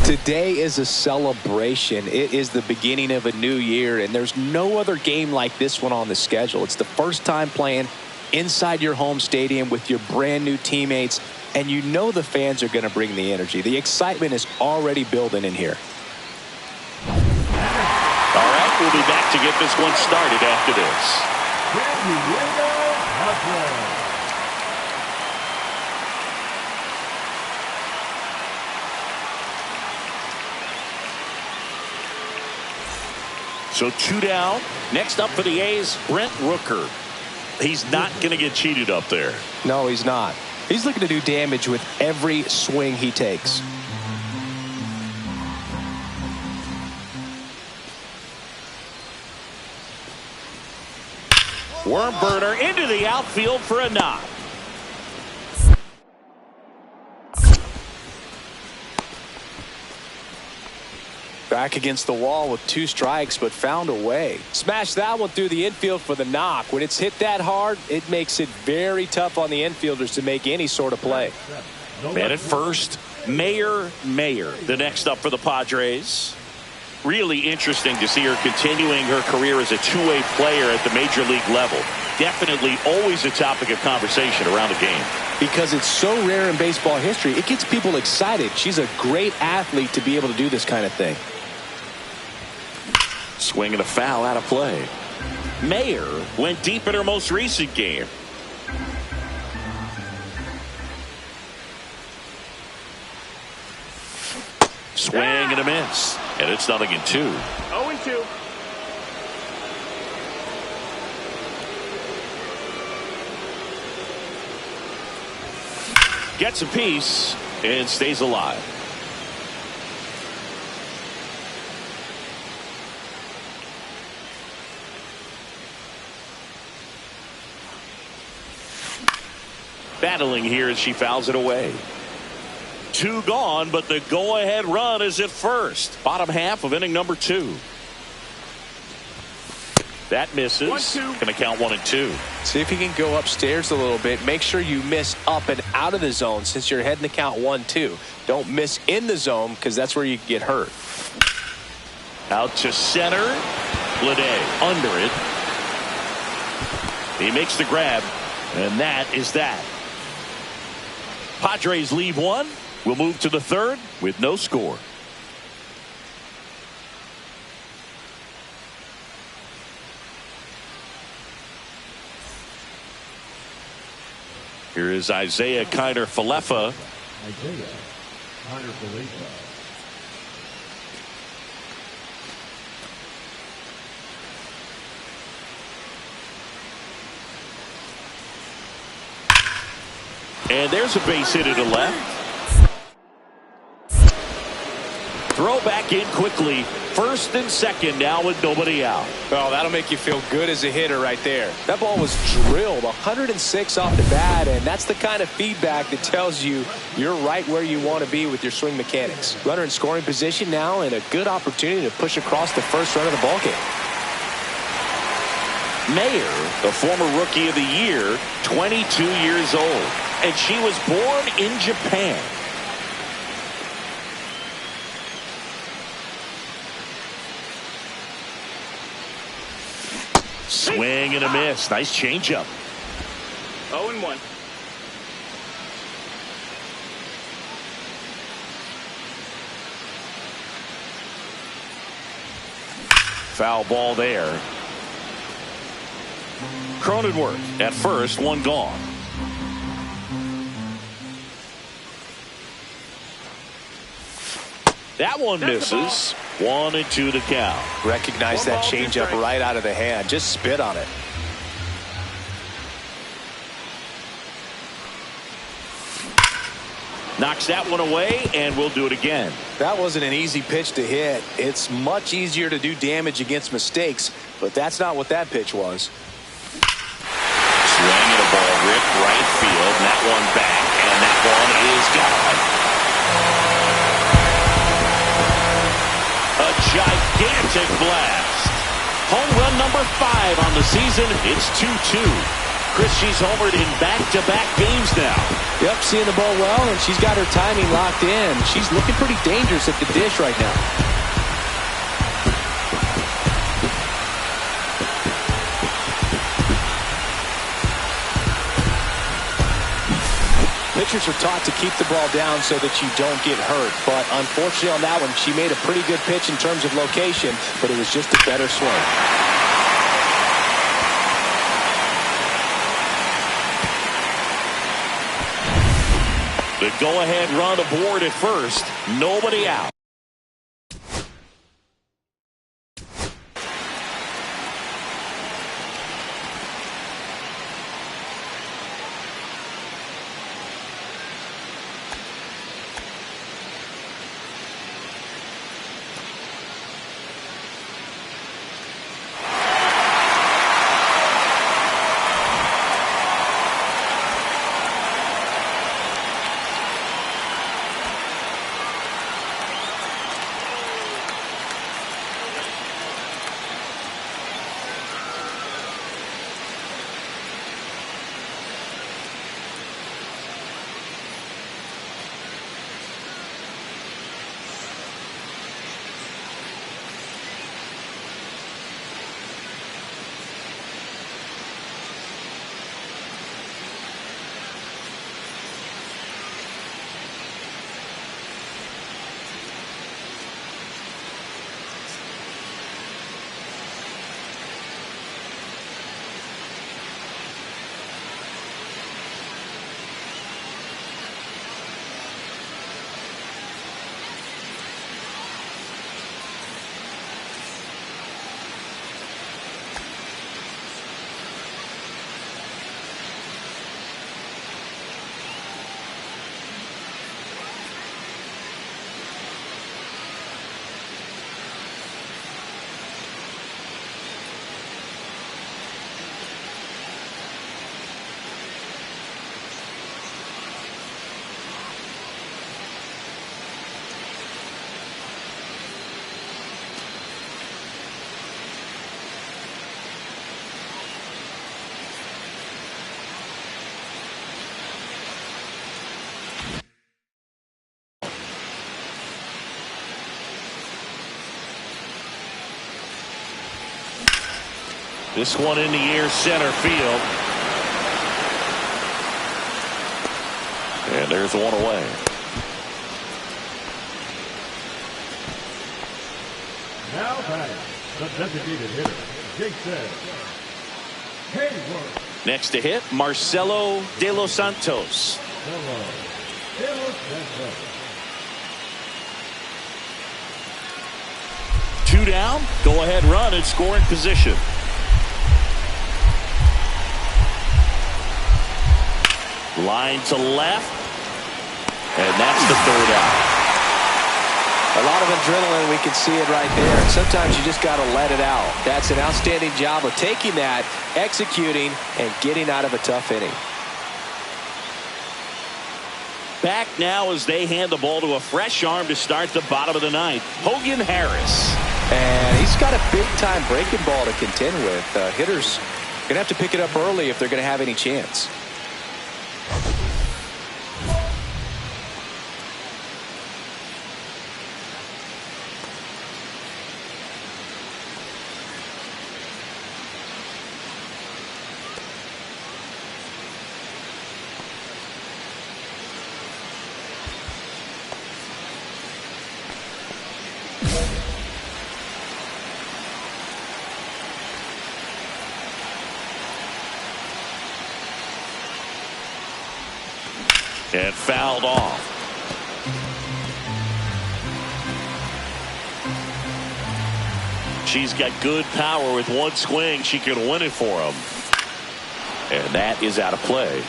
Today is a celebration. It is the beginning of a new year, and there's no other game like this one on the schedule. It's the first time playing inside your home stadium with your brand new teammates, and you know the fans are going to bring the energy. The excitement is already building in here. All right, we'll be back to get this one started after this. So 2 down. Next up for the A's, Brent Rooker. He's not going to get cheated up there. No, he's not. He's looking to do damage with every swing he takes. Worm burner into the outfield for a knock. Back against the wall with 2 strikes, but found a way. Smashed that one through the infield for the knock. When it's hit that hard, it makes it very tough on the infielders to make any sort of play. Man at first, Mayer, the next up for the Padres. Really interesting to see her continuing her career as a two-way player at the major league level. Definitely always a topic of conversation around the game. Because it's so rare in baseball history, it gets people excited. She's a great athlete to be able to do this kind of thing. Swing and a foul out of play. Mayer went deep in her most recent game. Swing and a miss. And it's 0-2. 0-2. Gets a piece and stays alive. Battling here as she fouls it away. 2 gone, but the go-ahead run is at first. Bottom half of inning number 2. That misses. 1-2. Gonna count 1 and 2. See if you can go upstairs a little bit. Make sure you miss up and out of the zone since you're heading to count 1-2. Don't miss in the zone because that's where you get hurt. Out to center. Mlb under it. He makes the grab, and that is that. Padres leave 1. We'll move to the 3rd with no score. Here is Isaiah Kiner-Falefa. And there's a base hit to the left. Throw back in quickly. 1st and 2nd now with nobody out. Oh, that'll make you feel good as a hitter right there. That ball was drilled 106 off the bat, and that's the kind of feedback that tells you you're right where you want to be with your swing mechanics. Runner in scoring position now, and a good opportunity to push across the first run of the ballgame. Mayer, the former Rookie of the Year, 22 years old, and she was born in Japan. Swing and a miss. Nice changeup. 0-1. Foul ball there. Cronenworth at first, 1 gone. That one misses. 1 and 2 to count. Recognize that changeup right out of the hand. Just spit on it. Knocks that one away, and we'll do it again. That wasn't an easy pitch to hit. It's much easier to do damage against mistakes, but that's not what that pitch was. Swing and a ball ripped right field, and that one back, and that one is gone. A gigantic blast. Home run number 5 on the season. It's 2-2. Chris, she's homered in back-to-back games now. Yep, seeing the ball well, and she's got her timing locked in. She's looking pretty dangerous at the dish right now. Pitchers are taught to keep the ball down so that you don't get hurt. But unfortunately on that one, she made a pretty good pitch in terms of location, but it was just a better swing. The go-ahead run aboard at first. Nobody out. This one in the air, center field. And there's one away. Now batting, the designated hitter, Jason Hayward. Next to hit, Marcelo De Los Santos. Two down, go ahead run and scoring position. Line to left, and that's the third out. A lot of adrenaline, we can see it right there. And sometimes you just got to let it out. That's an outstanding job of taking that, executing, and getting out of a tough inning. Back now as they hand the ball to a fresh arm to start the bottom of the ninth, Hogan Harris. And he's got a big-time breaking ball to contend with. Hitters going to have to pick it up early if they're going to have any chance. And fouled off. She's got good power with one swing. She can win it for him. And that is out of play.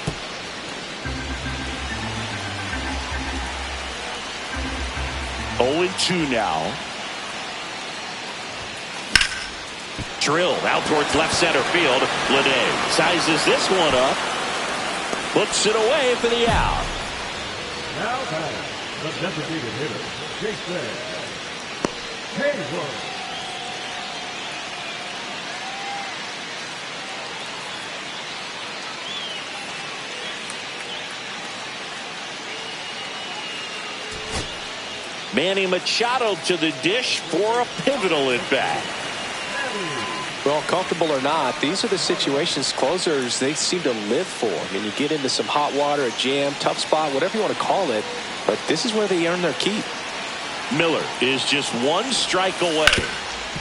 0-2 now. Drilled out towards left center field. Lede sizes this one up. Puts it away for the out. Now batting, the designated hitter, Jason Hayward. Manny Machado to the dish for a pivotal at bat. Well, comfortable or not, these are the situations closers they seem to live for. I mean, you get into some hot water, a jam, tough spot, whatever you want to call it, but this is where they earn their keep. Miller is just one strike away.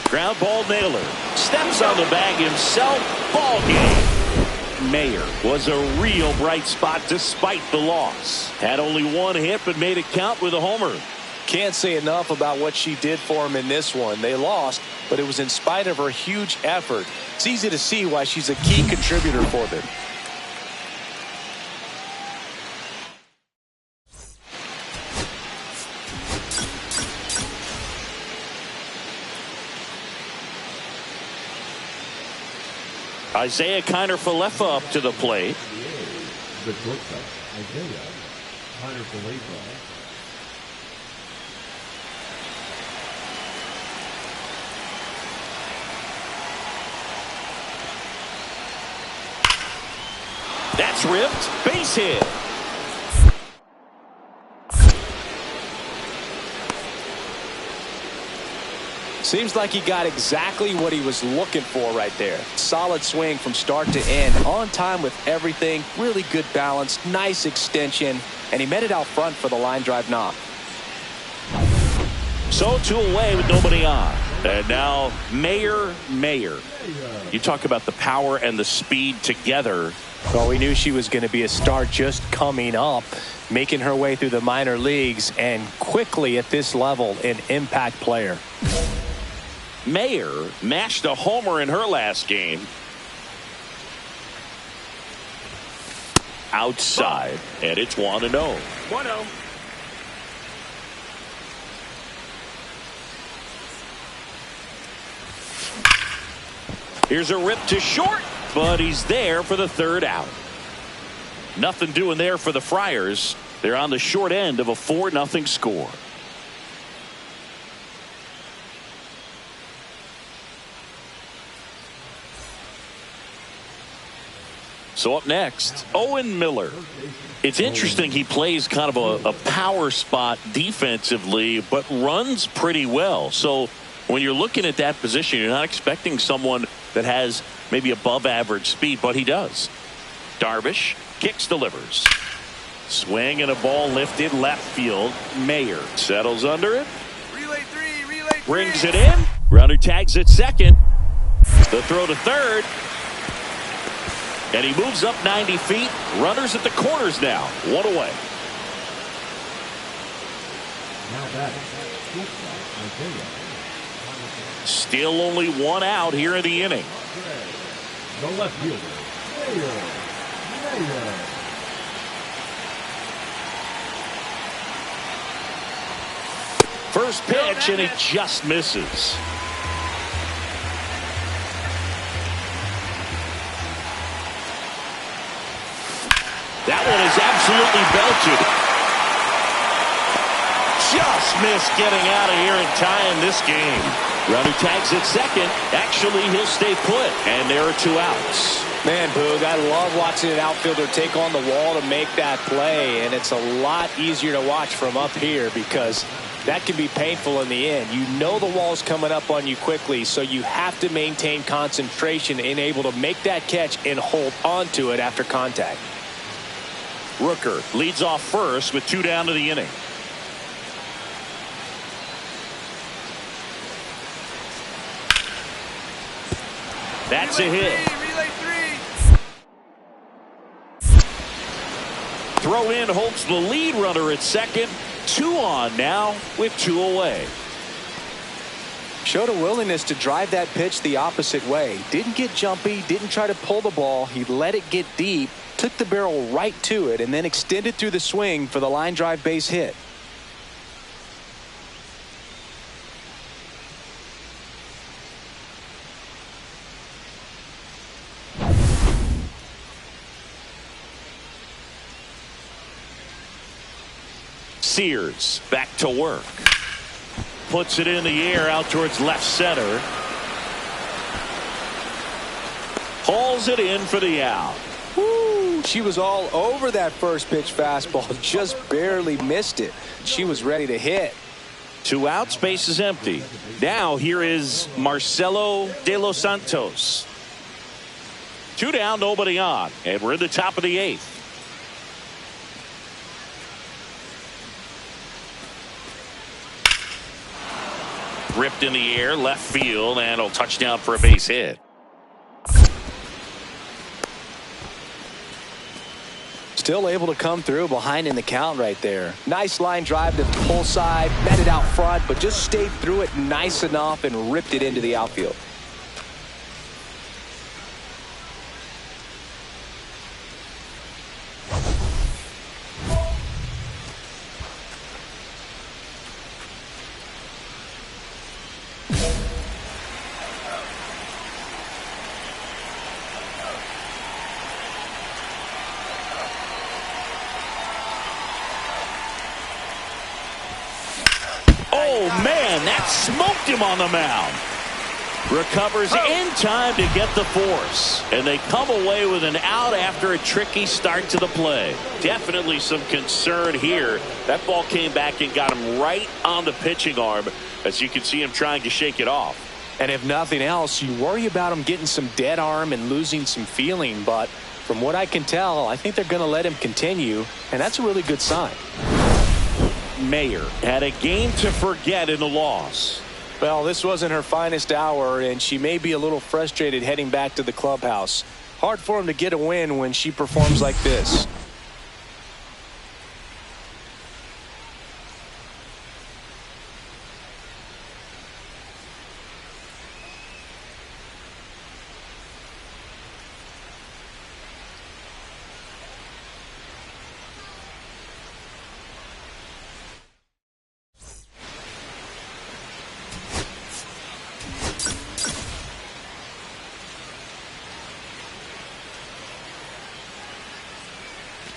Ground ball nailer. Steps on the bag himself. Ball game. Mayer was a real bright spot despite the loss. Had only one hit but made it count with a homer. Can't say enough about what she did for him in this one. They lost, but it was in spite of her huge effort. It's easy to see why she's a key contributor for them. Isaiah Kiner-Falefa up to the plate. The shortstop, Isaiah Kiner-Falefa. That's ripped. Base hit. Seems like he got exactly what he was looking for right there. Solid swing from start to end. On time with everything. Really good balance. Nice extension. And he met it out front for the line drive knock. So 2 away with nobody on. And now Mayer. You talk about the power and the speed together. Well, we knew she was going to be a star just coming up, making her way through the minor leagues, and quickly at this level, an impact player. Mayer mashed a homer in her last game. Outside, and it's 1-0. 1-0. Here's a rip to short, but he's there for the third out. Nothing doing there for the Friars. They're on the short end of a 4-0 score. So up next, Owen Miller. It's interesting he plays kind of a power spot defensively, but runs pretty well. So when you're looking at that position, you're not expecting someone that has maybe above average speed, but he does. Darvish kicks, delivers. Swing and a ball lifted left field. Mayer settles under it. Relay three. Brings it in. Runner tags at second. The throw to third. And he moves up 90 feet. Runners at the corners now. 1 away. Now batting, Isaiah. Still only 1 out here in the inning. The left fielder, Mayer. First pitch, and it just misses. That one is absolutely belted. Just missed getting out of here and tying this game. Runner tags at second. Actually, he'll stay put, and there are 2 outs. Man, Boog, I love watching an outfielder take on the wall to make that play, and it's a lot easier to watch from up here because that can be painful in the end. You know the wall's coming up on you quickly, so you have to maintain concentration and able to make that catch and hold onto it after contact. Rooker leads off first with 2 down to the inning. That's a hit. Relay three. Throw in holds the lead runner at second. 2 on now with 2 away. Showed a willingness to drive that pitch the opposite way. Didn't get jumpy, didn't try to pull the ball. He let it get deep, took the barrel right to it, and then extended through the swing for the line drive base hit. Sears back to work. Puts it in the air out towards left center. Hauls it in for the out. Woo, she was all over that first pitch fastball, just barely missed it. She was ready to hit. 2 outs, base is empty. Now here is Marcelo De Los Santos. 2 down, nobody on, and we're in the top of the 8th. Ripped in the air, left field, and a touchdown for a base hit. Still able to come through behind in the count right there. Nice line drive to the pull side, met it out front, but just stayed through it nice enough and ripped it into the outfield. Man, that smoked him on the mound. Recovers in time to get the force. And they come away with an out after a tricky start to the play. Definitely some concern here. That ball came back and got him right on the pitching arm. As you can see him trying to shake it off. And if nothing else, you worry about him getting some dead arm and losing some feeling. But from what I can tell, I think they're going to let him continue. And that's a really good sign. Mayer had a game to forget in the loss. Well, this wasn't her finest hour, and she may be a little frustrated heading back to the clubhouse. Hard for him to get a win when she performs like this.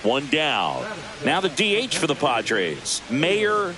One down. Now the DH for the Padres, Mayer.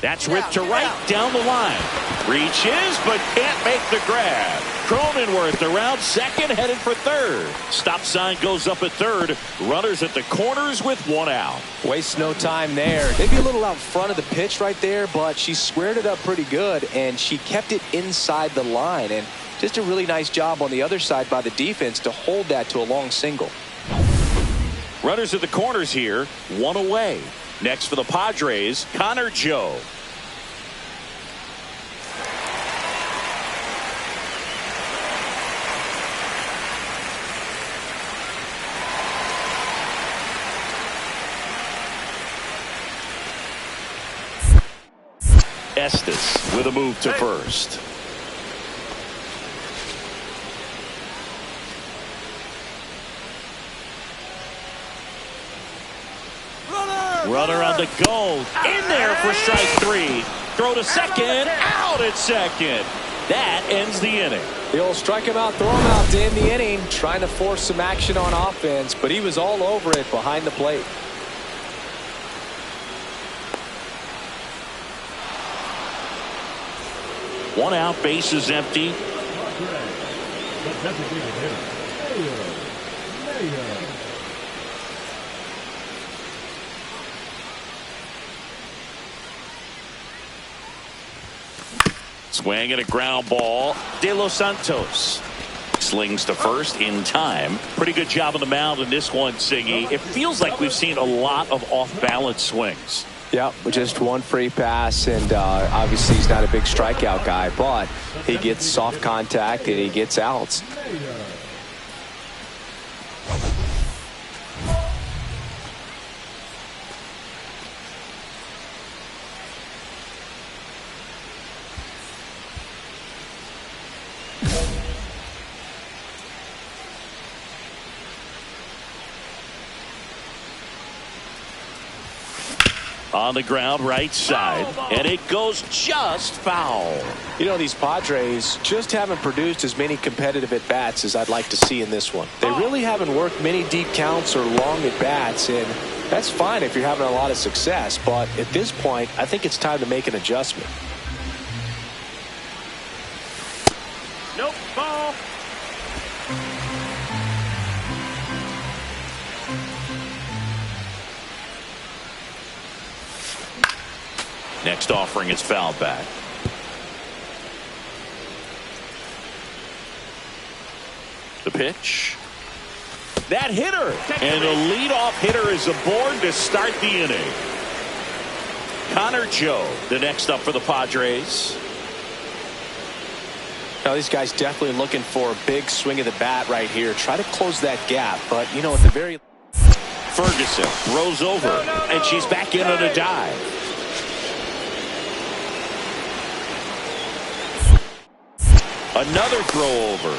That's ripped to right down the line. Reaches, but can't make the grab. Cronenworth around second, headed for third. Stop sign goes up at third. Runners at the corners with 1 out. Wastes no time there. Maybe a little out front of the pitch right there, but she squared it up pretty good, and she kept it inside the line. And just a really nice job on the other side by the defense to hold that to a long single. Runners at the corners here, 1 away. Next for the Padres, Connor Joe. Estes with a move to first. Runner on the go. In there for strike 3. Throw to second. Out at second. That ends the inning. The old strike him out, throw him out to end the inning. Trying to force some action on offense, but he was all over it behind the plate. One out, base is empty. Swing and a ground ball. De Los Santos slings to first in time. Pretty good job on the mound in this one, Siggy. It feels like we've seen a lot of off-balance swings. Yep, just one free pass, and obviously he's not a big strikeout guy, but he gets soft contact and he gets outs. On the ground, right side, and it goes just foul. You know, these Padres just haven't produced as many competitive at-bats as I'd like to see in this one. They really haven't worked many deep counts or long at-bats, and that's fine if you're having a lot of success, but at this point, I think it's time to make an adjustment. Nope, ball. Next offering is fouled back. The pitch. That hitter. And the leadoff hitter is aboard to start the inning. Connor Joe, the next up for the Padres. Now, these guys definitely looking for a big swing of the bat right here. Try to close that gap, but, you know, at the very... Ferguson throws over, and she's back in on a dive. Another throw over,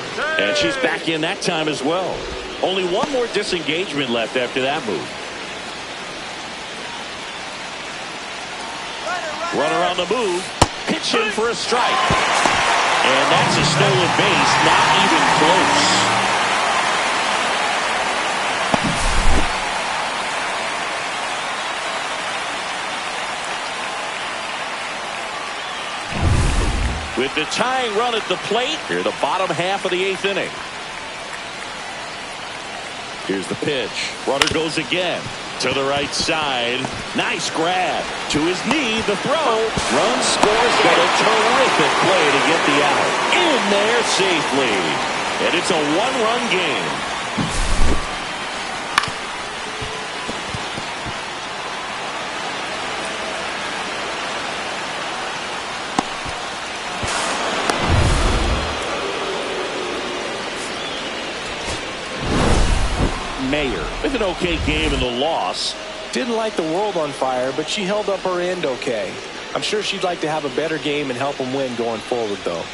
and she's back in that time as well. Only one more disengagement left after that move. Runner on the move, pitching for a strike. And that's a stolen base, not even close. With the tying run at the plate, here the bottom half of the 8th inning. Here's the pitch. Runner goes again to the right side. Nice grab to his knee. The throw. Run scores, but a terrific play to get the out. In there safely. And it's a one-run game. Mayer with an okay game in the loss. Didn't light the world on fire, but she held up her end okay. I'm sure she'd like to have a better game and help them win going forward, though.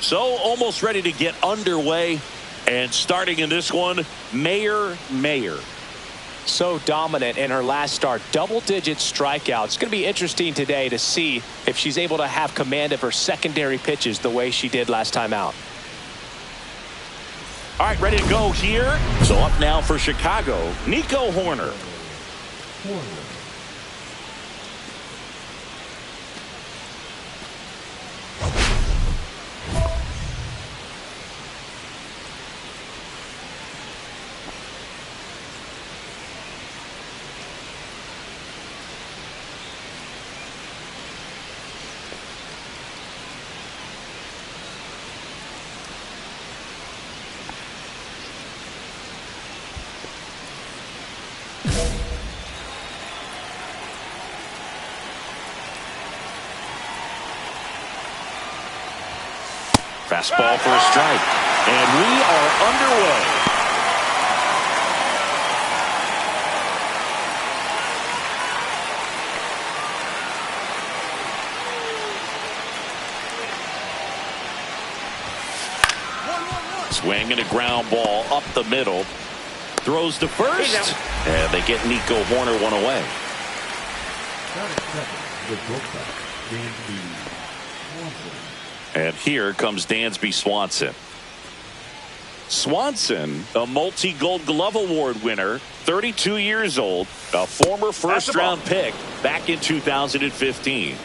So almost ready to get underway. And starting in this one, Mayer. So dominant in her last start. Double-digit strikeouts. It's going to be interesting today to see if she's able to have command of her secondary pitches the way she did last time out. All right, ready to go here. So up now for Chicago, Nico Horner. Fastball for a strike. And we are underway. Swing and a ground ball up the middle. Throws to first. And they get Nico Horner one away. And here comes Dansby Swanson. Swanson, a multi-Gold Glove Award winner, 32 years old, a former first-round pick back in 2015.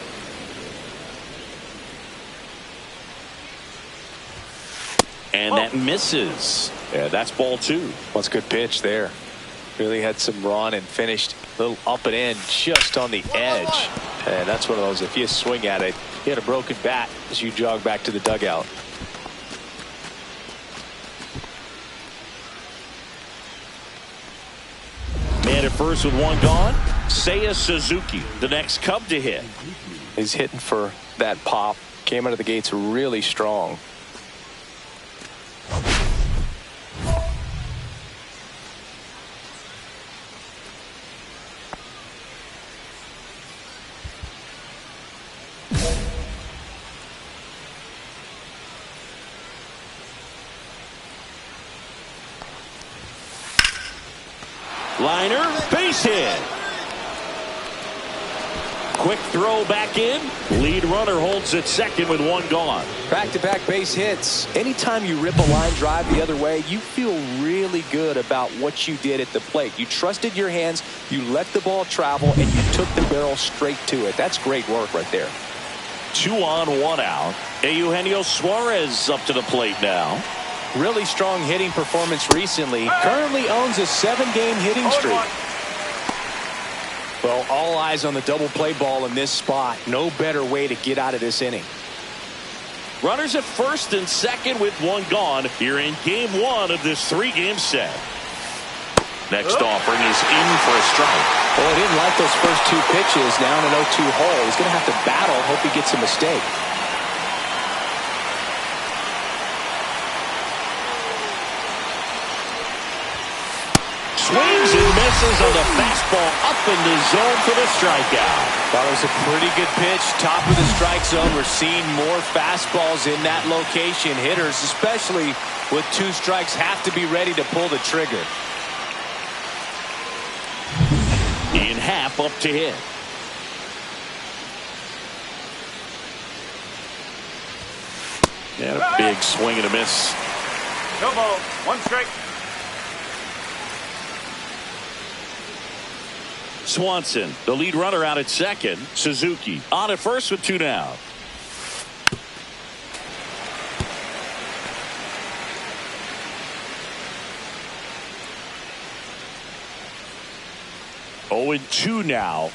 And that misses. Yeah, that's ball 2. That's a good pitch there. Really had some run and finished a little up and in just on the edge. And that's one of those, if you swing at it, you had a broken bat as you jog back to the dugout. Man at first with one gone. Seiya Suzuki, the next Cub to hit. He's hitting for that pop. Came out of the gates really strong. Liner, base hit. Quick throw back in. Lead runner holds at second with one gone. Back-to-back base hits. Anytime you rip a line drive the other way, you feel really good about what you did at the plate. You trusted your hands, you let the ball travel, and you took the barrel straight to it. That's great work right there. 2 on, 1 out. Eugenio Suarez up to the plate now. Really strong hitting performance recently. Currently owns a 7-game hitting streak. Well, all eyes on the double play ball in this spot. No better way to get out of this inning. Runners at first and second with one gone here in game 1 of this 3-game set. Next offering is in for a strike. Well, he didn't like those first 2 pitches. Now in an 0-2 hole. He's going to have to battle. Hope he gets a mistake. Swings and misses on the fastball up in the zone for the strikeout. Thought it was a pretty good pitch. Top of the strike zone. We're seeing more fastballs in that location. Hitters, especially with 2 strikes, have to be ready to pull the trigger. In half up to hit. And a big swing and a miss. No ball. 1 strike. Swanson, the lead runner out at second. Suzuki on at first with 2 down. Oh, and 2 now.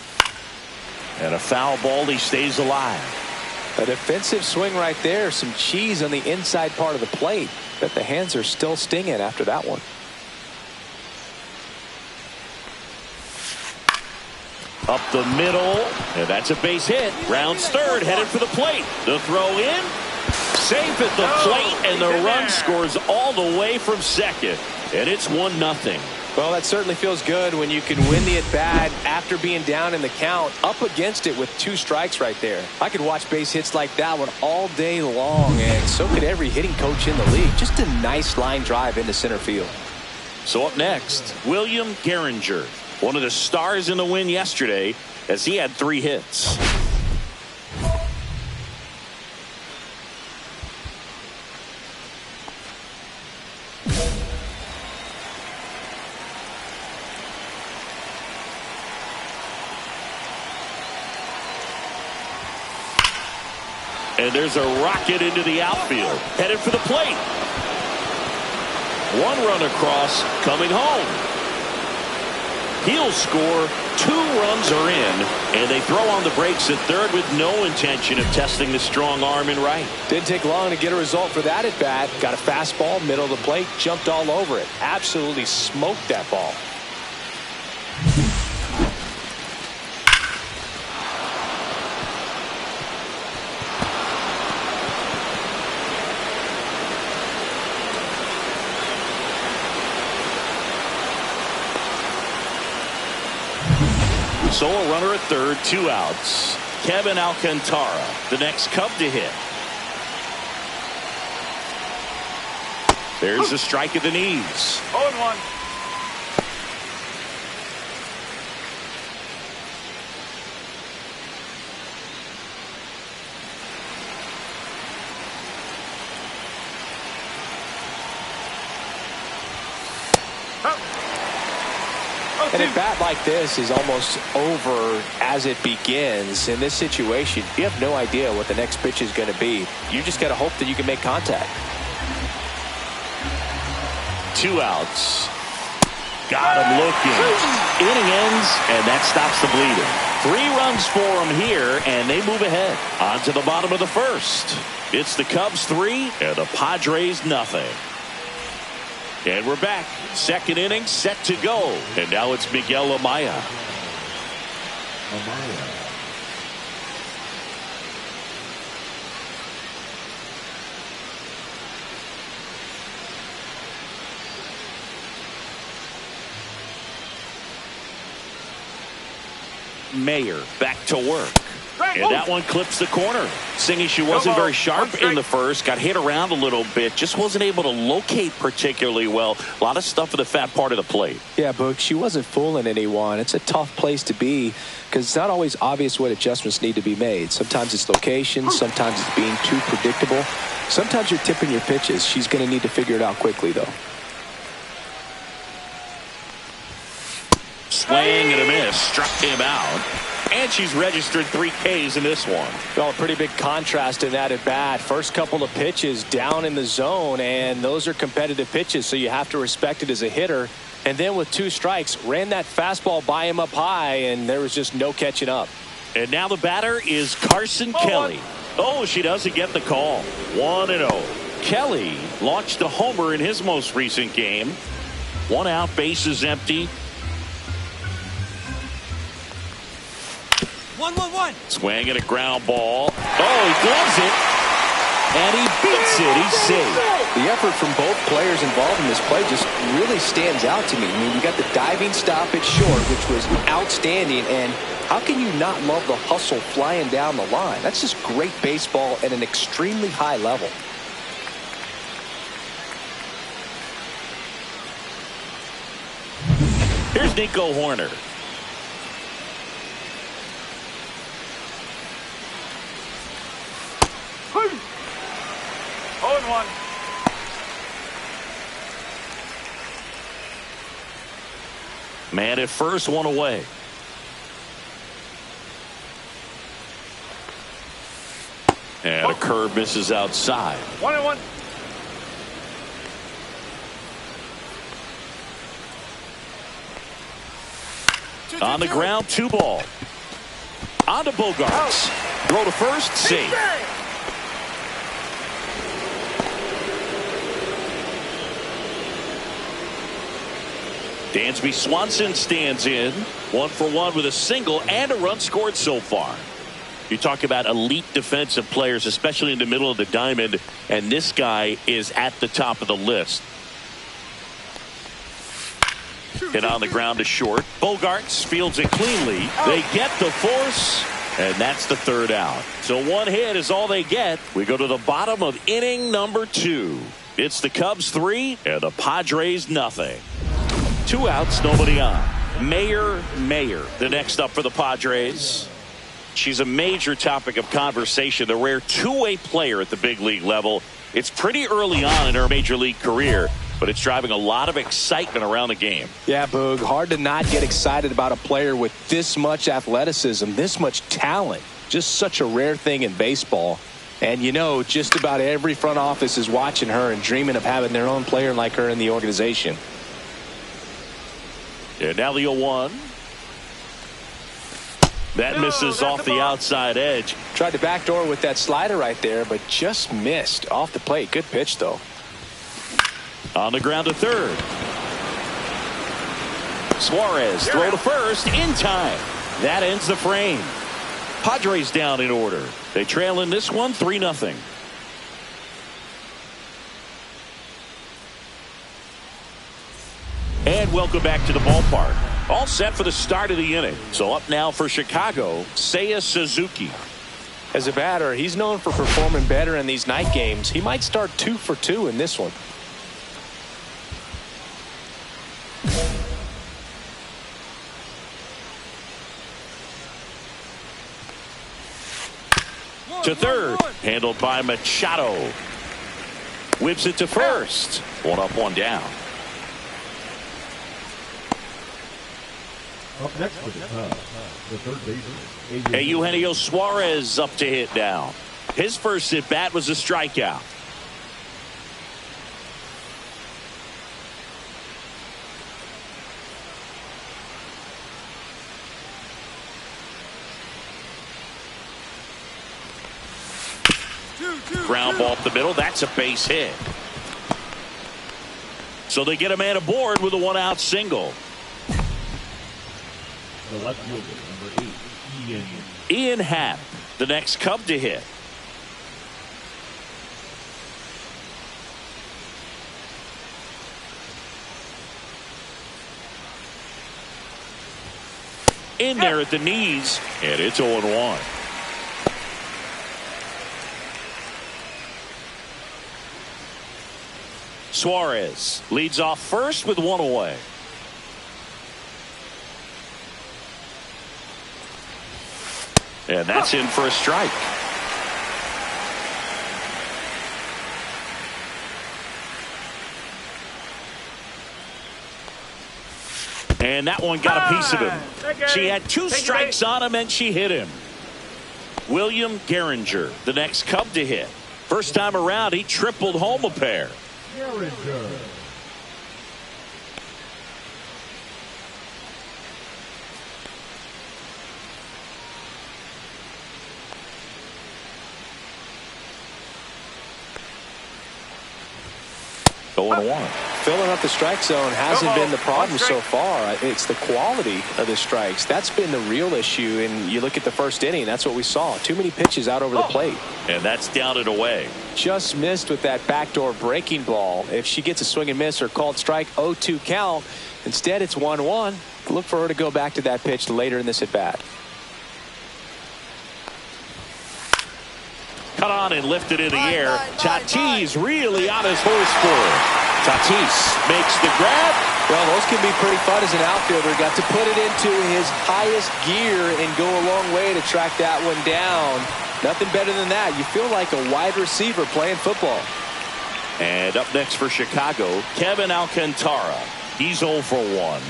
And a foul ball. He stays alive. A defensive swing right there. Some cheese on the inside part of the plate. But the hands are still stinging after that one. Up the middle, and that's a base hit. Rounds third, headed for the plate. The throw in, safe at the plate, and the run scores all the way from second. And it's 1-0. Well, that certainly feels good when you can win the at-bat after being down in the count, up against it with 2 strikes right there. I could watch base hits like that one all day long, and so could every hitting coach in the league. Just a nice line drive into center field. So up next, William Gehringer, one of the stars in the win yesterday, as he had 3 hits. And there's a rocket into the outfield, headed for the plate. 1 run across, coming home. He'll score. 2 runs are in, and they throw on the brakes at third with no intention of testing the strong arm in right. Didn't take long to get a result for that at bat. Got a fastball, middle of the plate, jumped all over it. Absolutely smoked that ball. So a runner at third, 2 outs. Kevin Alcantara, the next Cub to hit. There's a strike at the knees. 0-1. An at-bat like this is almost over as it begins. In this situation, you have no idea what the next pitch is going to be. You just got to hope that you can make contact. 2 outs. Got him looking. Inning ends, and that stops the bleeding. 3 runs for him here, and they move ahead. On to the bottom of the first. It's the Cubs 3 and the Padres nothing. And we're back. Second inning set to go. And now it's Miguel Amaya. Mayer back to work. And that one clips the corner. Singing she wasn't very sharp in the first. Got hit around a little bit. Just wasn't able to locate particularly well. A lot of stuff in the fat part of the plate. Yeah, Boog, she wasn't fooling anyone. It's a tough place to be because it's not always obvious what adjustments need to be made. Sometimes it's location. Sometimes it's being too predictable. Sometimes you're tipping your pitches. She's going to need to figure it out quickly, though. Swing and a miss. Struck him out. And she's registered 3 Ks in this one. Well, a pretty big contrast in that at bat. First couple of pitches down in the zone, and those are competitive pitches, so you have to respect it as a hitter. And then with 2 strikes, ran that fastball by him up high, and there was just no catching up. And now the batter is Carson Kelly. Oh, she doesn't get the call. 1-0. Kelly launched a homer in his most recent game. 1 out, bases empty. 1-1-1. Swing and a ground ball. Oh, he gloves it. And he beats it. He's safe. The effort from both players involved in this play just really stands out to me. I mean, you got the diving stoppage short, which was outstanding. And how can you not love the hustle flying down the line? That's just great baseball at an extremely high level. Here's Nico Horner. Man at first, 1 away. And a curve misses outside. 1-1. On the ground, 2 ball. On to Bogarts. Throw to first, safe. Dansby Swanson stands in. 1 for 1 with a single and a run scored so far. You talk about elite defensive players, especially in the middle of the diamond, and this guy is at the top of the list. Hit on the ground to short. Bogarts fields it cleanly. They get the force, and that's the third out. So one hit is all they get. We go to the bottom of inning number 2. It's the Cubs 3 and the Padres nothing. 2 outs, nobody on. Mayer, the next up for the Padres. She's a major topic of conversation, the rare two-way player at the big league level. It's pretty early on in her major league career, but it's driving a lot of excitement around the game. Yeah, Boog, hard to not get excited about a player with this much athleticism, this much talent. Just such a rare thing in baseball. And, you know, just about every front office is watching her and dreaming of having their own player like her in the organization. And now the 0-1. That misses off the outside edge. Tried to backdoor with that slider right there, but just missed off the plate. Good pitch, though. On the ground to third. Suarez throw to first in time. That ends the frame. Padres down in order. They trail in this one 3-0. And welcome back to the ballpark. All set for the start of the inning. So up now for Chicago, Seiya Suzuki. As a batter, he's known for performing better in these night games. He might start 2 for 2 in this one. To third, handled by Machado. Whips it to first. 1 up, 1 down. Up next for the Cubs, the third baseman, Eugenio Suarez up to hit now. His first at bat was a strikeout. Ground ball up the middle. That's a base hit. So they get a man aboard with a 1-out single. the left fielder, number 8, Ian Happ, the next Cub to hit. In there at the knees, and it's 0-1. Suarez leads off first with 1 away. And that's in for a strike. And that one got a piece of him. She had 2 strikes on him and she hit him. William Gehringer, the next Cub to hit. First time around, he tripled home a pair. Gehringer. Filling up the strike zone hasn't been the problem so far. It's the quality of the strikes. That's been the real issue. And you look at the first inning, that's what we saw. Too many pitches out over the plate. And that's down and away. Just missed with that backdoor breaking ball. If she gets a swing and miss or called strike, 0-2 count. Instead, it's 1-1. Look for her to go back to that pitch later in this at bat. Cut on and lifted in the air. Tatis really on his horse for it. Tatis makes the grab. Well, those can be pretty fun as an outfielder. Got to put it into his highest gear and go a long way to track that one down. Nothing better than that. You feel like a wide receiver playing football. And up next for Chicago, Kevin Alcantara. He's 0 for 1.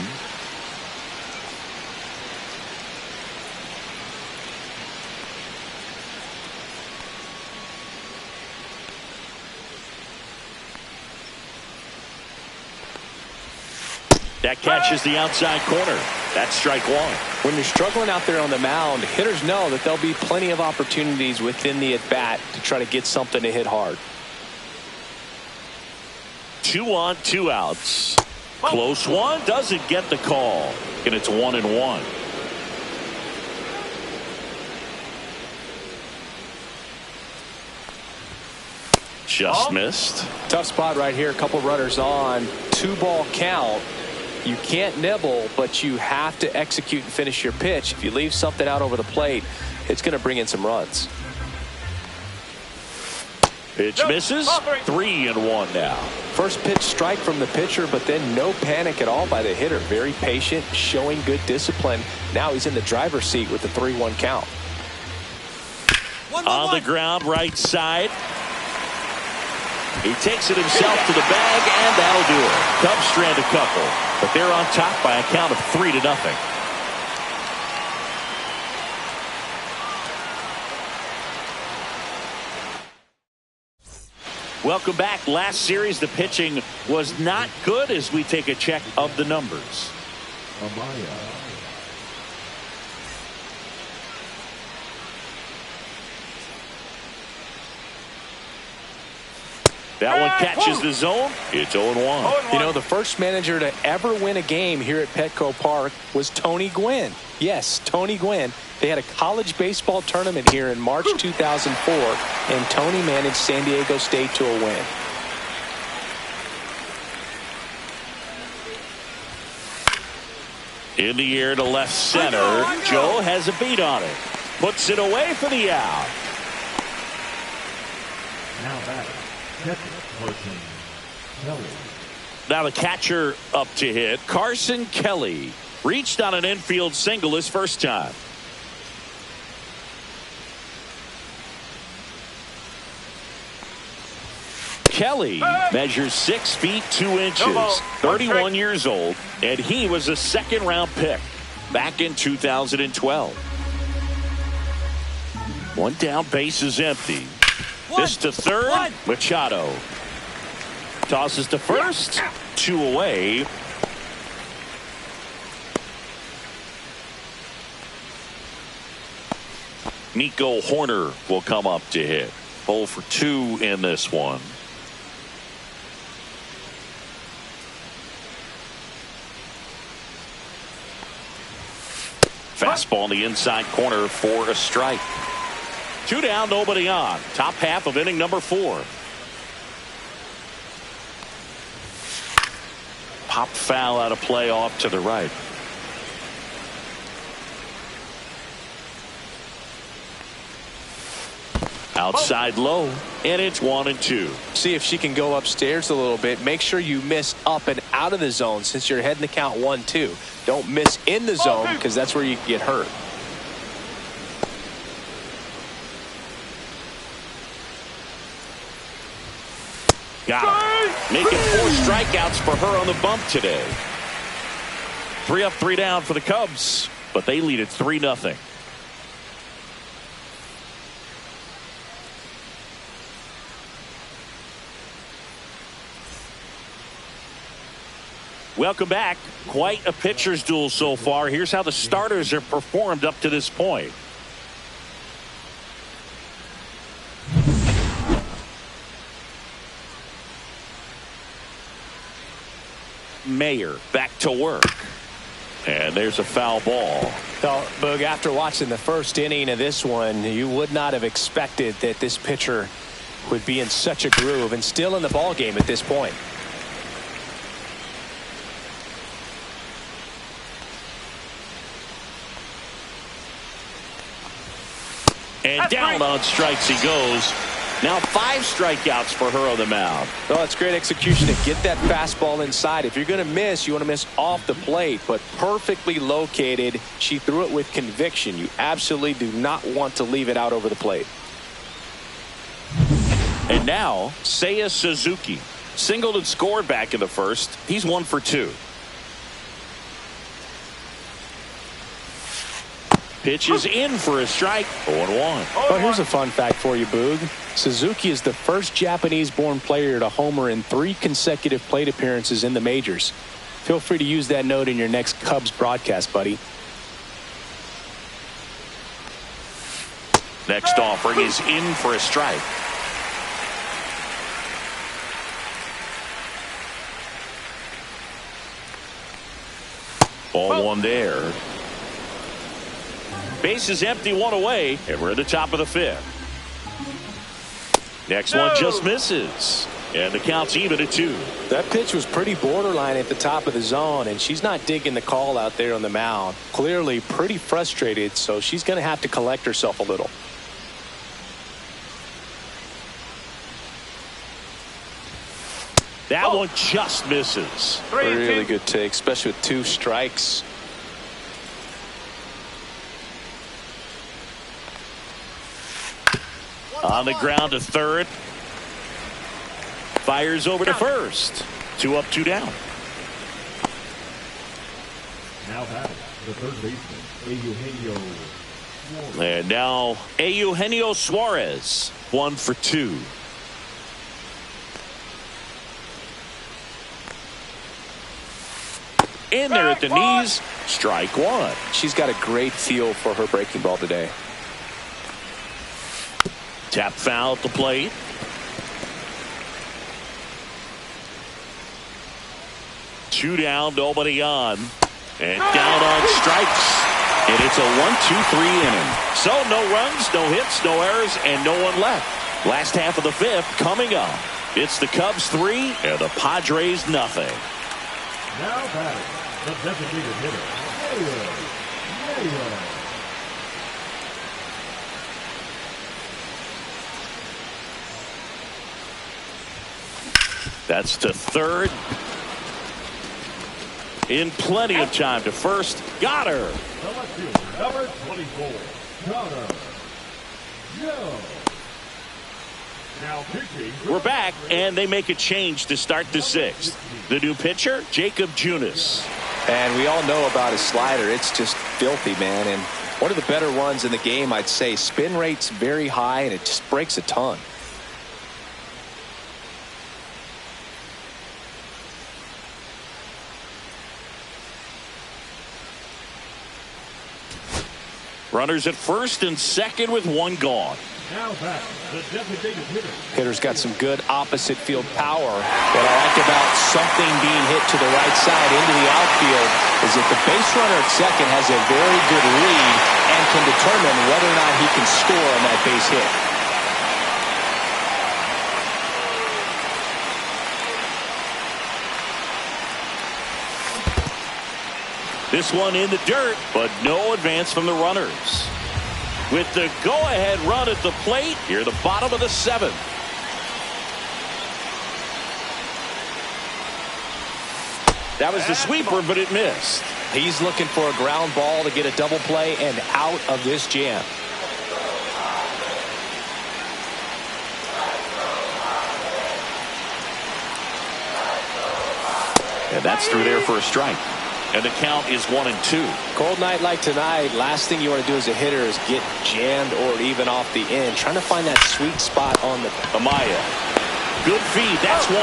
That catches the outside corner. That's strike 1. When you're struggling out there on the mound, hitters know that there'll be plenty of opportunities within the at-bat to try to get something to hit hard. 2 on, 2 outs. Close one, doesn't get the call. And it's 1-1. Just missed. Tough spot right here. A couple runners on. 2-ball count. You can't nibble, but you have to execute and finish your pitch. If you leave something out over the plate, it's going to bring in some runs. Pitch misses. 3-1 now. First pitch strike from the pitcher, but then no panic at all by the hitter. Very patient, showing good discipline. Now he's in the driver's seat with the 3-1 count. On the ground, right side. He takes it himself to the bag, and that'll do it. Cubs strand a couple, but they're on top by a count of 3-0. Welcome back. Last series, the pitching was not good as we take a check of the numbers. That one catches the zone. It's 0-1. You know, the first manager to ever win a game here at Petco Park was Tony Gwynn. Yes, Tony Gwynn. They had a college baseball tournament here in March 2004, and Tony managed San Diego State to a win. In the air to left center. Joe has a beat on it. Puts it away for the out. Now back. Now the catcher up to hit. Carson Kelly reached on an infield single his first time. Kelly measures 6 feet 2 inches, 31 years old, and he was a second-round pick back in 2012. One down, base is empty. This to third. Machado tosses to first. 2 away. Nico Horner will come up to hit. 0 for 2 in this one. Fastball in the inside corner for a strike. 2 down, nobody on. Top half of inning number 4. Pop foul out of play off to the right. Outside low, and it's 1-2. See if she can go upstairs a little bit. Make sure you miss up and out of the zone since you're heading to count 1-2. Don't miss in the zone because that's where you can get hurt. Got it. Making 4 strikeouts for her on the bump today. 3 up, 3 down for the Cubs, but they lead at 3-0. Welcome back. Quite a pitcher's duel so far. Here's how the starters have performed up to this point. Mayer back to work. And there's a foul ball. So, Boog, after watching the first inning of this one, you would not have expected that this pitcher would be in such a groove and still in the ball game at this point. And down on strikes he goes. Now 5 strikeouts for her on the mound. Well, it's great execution to get that fastball inside. If you're going to miss, you want to miss off the plate, but perfectly located. She threw it with conviction. You absolutely do not want to leave it out over the plate. And now Seiya Suzuki singled and scored back in the first. He's 1 for 2. Pitch is in for a strike. 0-1. Well, here's a fun fact for you, Boog. Suzuki is the first Japanese-born player to homer in 3 consecutive plate appearances in the majors. Feel free to use that note in your next Cubs broadcast, buddy. Next offering is in for a strike. Ball 1 there. Base is empty, 1 away, and we're at the top of the 5th. Next one just misses. And the count's even at 2. That pitch was pretty borderline at the top of the zone, and she's not digging the call out there on the mound. Clearly pretty frustrated, so she's going to have to collect herself a little. That one just misses. Really good take, especially with 2 strikes. On the ground to third. Fires over to first. 2 up, 2 down. Now batting, the third baseman, Eugenio Suarez. And now Eugenio Suarez, 1 for 2. In there at the knees, strike 1. She's got a great feel for her breaking ball today. Tap foul at the plate. Two down, nobody on. And down on strikes. And it's a 1-2-3 inning. So no runs, no hits, no errors, and no one left. Last half of the 5th coming up. It's the Cubs 3 and the Padres nothing. Now batting, the designated hitter, Mayo. That's to third. In plenty of time to first. Got her. Selected number 24, Connor. Now pitching. We're back, and they make a change to start the 6th. The new pitcher, Jacob Junis. And we all know about his slider. It's just filthy, man. And one of the better ones in the game, I'd say. Spin rate's very high, and it just breaks a ton. Runners at first and second with 1 gone. Now back, the designated hitter. Hitter's got some good opposite field power. What I like about something being hit to the right side into the outfield is that the base runner at second has a very good read and can determine whether or not he can score on that base hit. This one in the dirt, but no advance from the runners. With the go-ahead run at the plate, here the bottom of the 7th. That was the sweeper, but it missed. He's looking for a ground ball to get a double play and out of this jam. And that's through there for a strike. And the count is 1-2. Cold night like tonight, last thing you want to do as a hitter is get jammed or even off the end. Trying to find that sweet spot on the Amaya. Good feed, that's 1.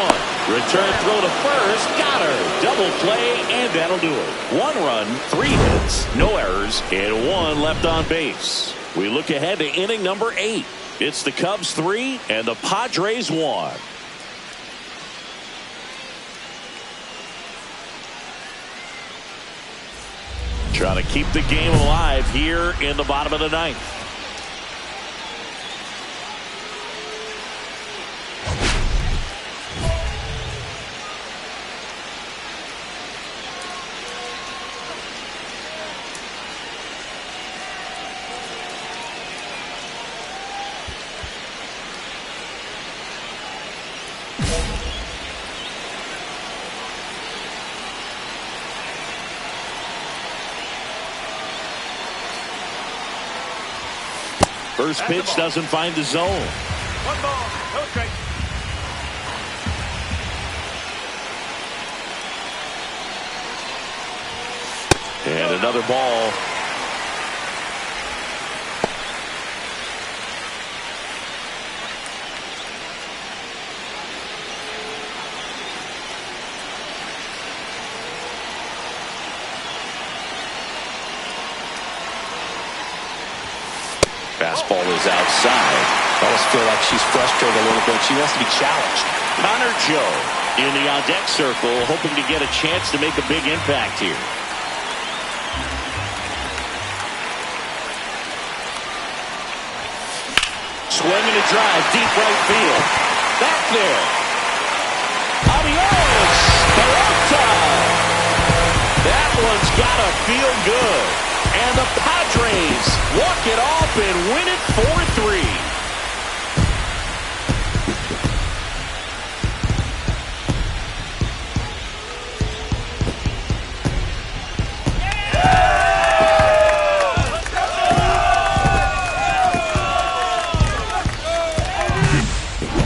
Return throw to first, got her. Double play, and that'll do it. 1 run, 3 hits, no errors, and 1 left on base. We look ahead to inning number 8. It's the Cubs 3 and the Padres 1. Trying to keep the game alive here in the bottom of the 9th. First pitch doesn't find the zone. 1 ball, no strike. And another ball. Fastball is outside. I almost feel like she's frustrated a little bit. She wants to be challenged. Connor Joe in the on-deck circle, hoping to get a chance to make a big impact here. Swinging a drive, deep right field. Back there. gotta feel good. And the Padres walk it off and win it 4-3.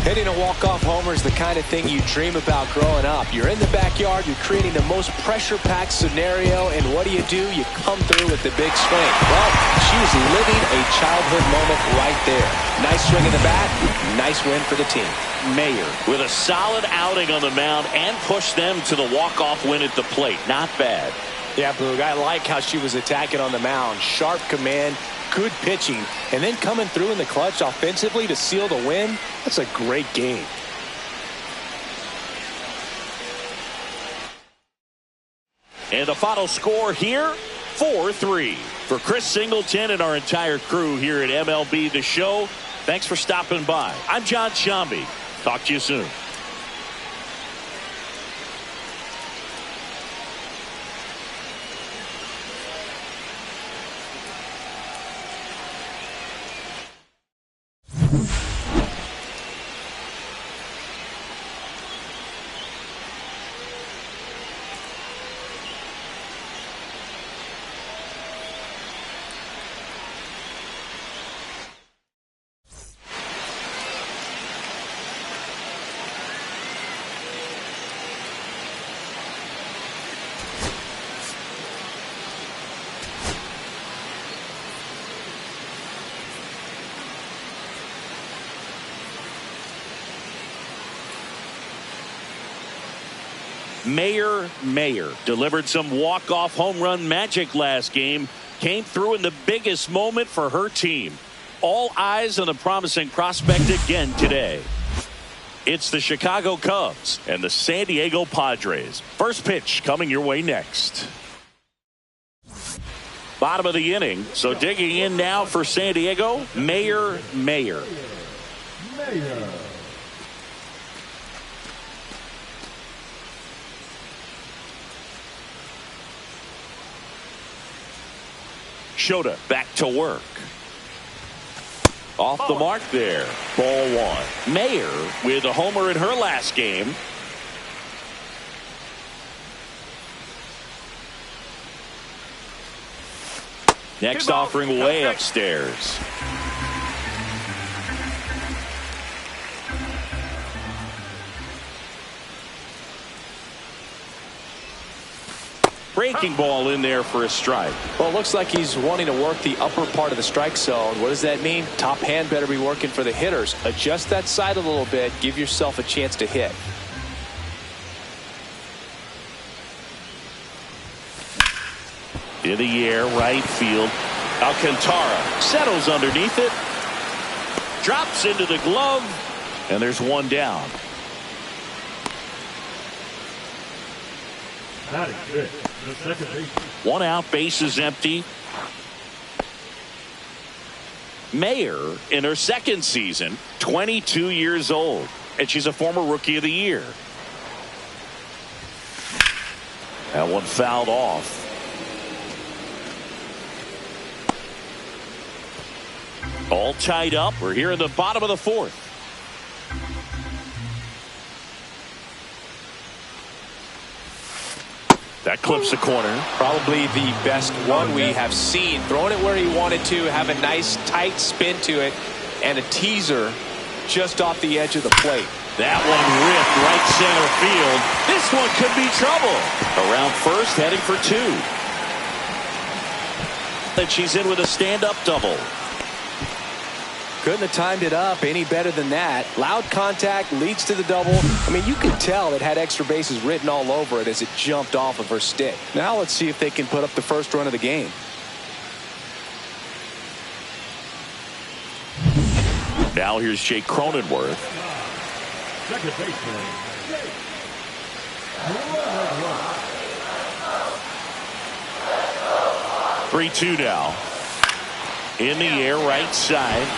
Hitting a walk-off homer is the kind of thing you dream about growing up. You're in the backyard, you're creating the most pressure-packed scenario, and what do? You come through with the big swing. Well, she was living a childhood moment right there. Nice swing in the bat, nice win for the team. Mayer with a solid outing on the mound and pushed them to the walk-off win at the plate. Not bad. Yeah, Boog, I like how she was attacking on the mound. Sharp command, good pitching, and then coming through in the clutch offensively to seal the win. That's a great game. And the final score here, 4-3. For Chris Singleton and our entire crew here at MLB The Show, thanks for stopping by. I'm John Shambi. Talk to you soon. Mayer delivered some walk-off home run magic last game. Came through in the biggest moment for her team. All eyes on the promising prospect again today. It's the Chicago Cubs and the San Diego Padres. First pitch coming your way next. Bottom of the inning. So digging in now for San Diego, Mayer. Shota back to work. Off the mark there. Ball one. Mayer with a homer in her last game. Next offering way upstairs. Breaking ball in there for a strike. Well, it looks like he's wanting to work the upper part of the strike zone. What does that mean? Top hand better be working for the hitters. Adjust that side a little bit. Give yourself a chance to hit. In the air, right field. Alcantara settles underneath it. Drops into the glove. And there's one down. That is good. The second base. One out, base is empty. Mayer in her second season, 22 years old, and she's a former Rookie of the Year. That one fouled off. All tied up. We're here in the bottom of the fourth. That clips the corner. Probably the best one we have seen. Throwing it where he wanted to, have a nice tight spin to it, and a teaser just off the edge of the plate. That one ripped right center field. This one could be trouble. Around first, heading for two. And she's in with a stand-up double. Couldn't have timed it up any better than that. Loud contact leads to the double. I mean, you could tell it had extra bases written all over it as it jumped off of her stick. Now let's see if they can put up the first run of the game. Now here's Jake Cronenworth. Second baseman. 3-2 now. In the air, right side.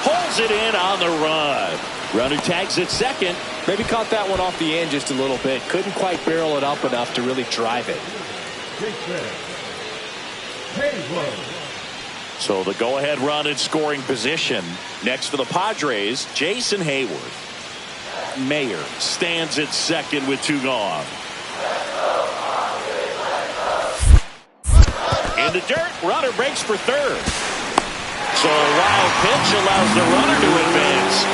Pulls it in on the run. Runner tags at second. Maybe caught that one off the end just a little bit. Couldn't quite barrel it up enough to really drive it. So the go-ahead run in scoring position. Next for the Padres, Jason Hayward. Mayer stands at second with 2 gone. In the dirt, runner breaks for third. So a wild pitch allows the runner to advance.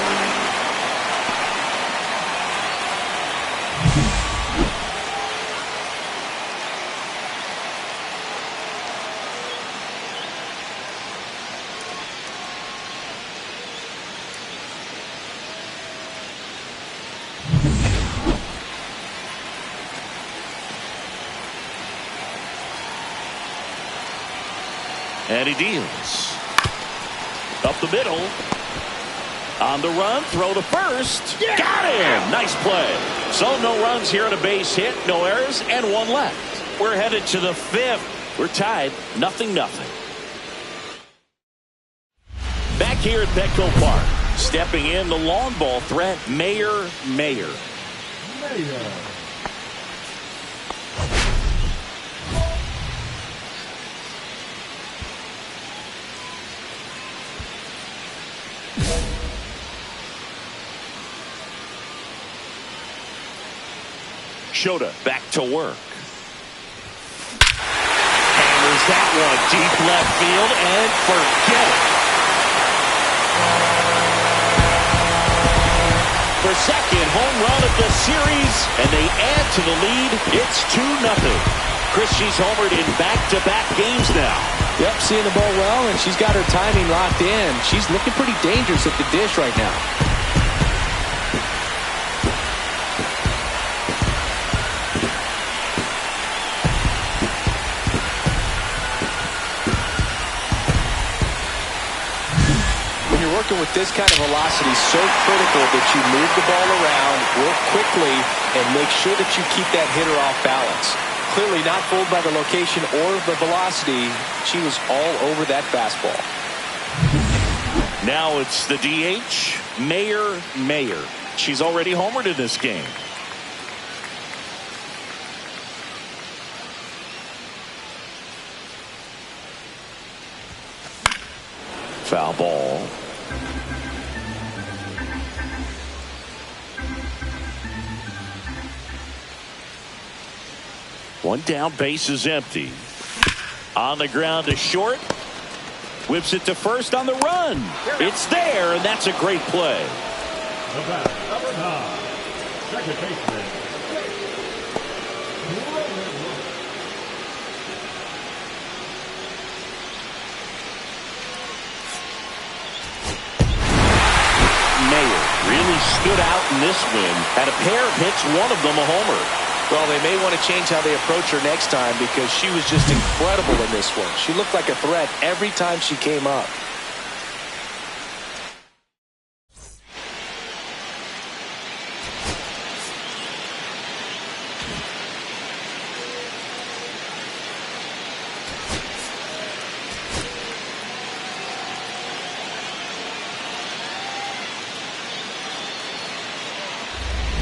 And he deals. Up the middle. On the run, throw to first. Yeah! Got him! Nice play. So no runs here on a base hit, no errors, and 1 left. We're headed to the 5th. We're tied, 0-0. Back here at Petco Park. Stepping in the long ball threat, Mayer. Shota back to work. Hammers that one deep left field and forget it. For second home run of the series, and they add to the lead. It's 2-0. Christie's homered in back-to-back games now. Yep, seeing the ball well, and she's got her timing locked in. She's looking pretty dangerous at the dish right now. Working with this kind of velocity is so critical that you move the ball around, work quickly, and make sure that you keep that hitter off balance. Clearly not fooled by the location or the velocity. She was all over that fastball. Now it's the DH, Mayer. She's already homered in this game. Foul ball. One down, base is empty. On the ground to short. Whips it to first on the run. It's there, and that's a great play. The bat, number 9, second baseman. Mayer really stood out in this win. Had a pair of hits, one of them a homer. Well, they may want to change how they approach her next time because she was just incredible in this one. She looked like a threat every time she came up.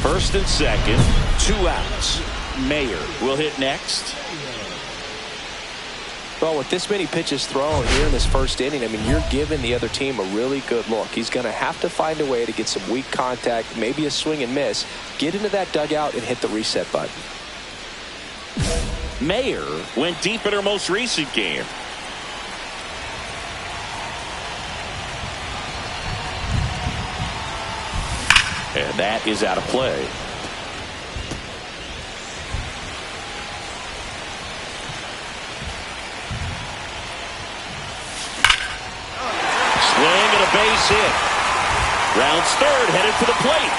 First and second, 2 outs. Mayer will hit next. Well, with this many pitches thrown here in this first inning, I mean, you're giving the other team a really good look. He's going to have to find a way to get some weak contact, maybe a swing and miss, get into that dugout and hit the reset button. Mayer went deep in her most recent game. And that is out of play. Swing and a base hit. Rounds third, headed for the plate.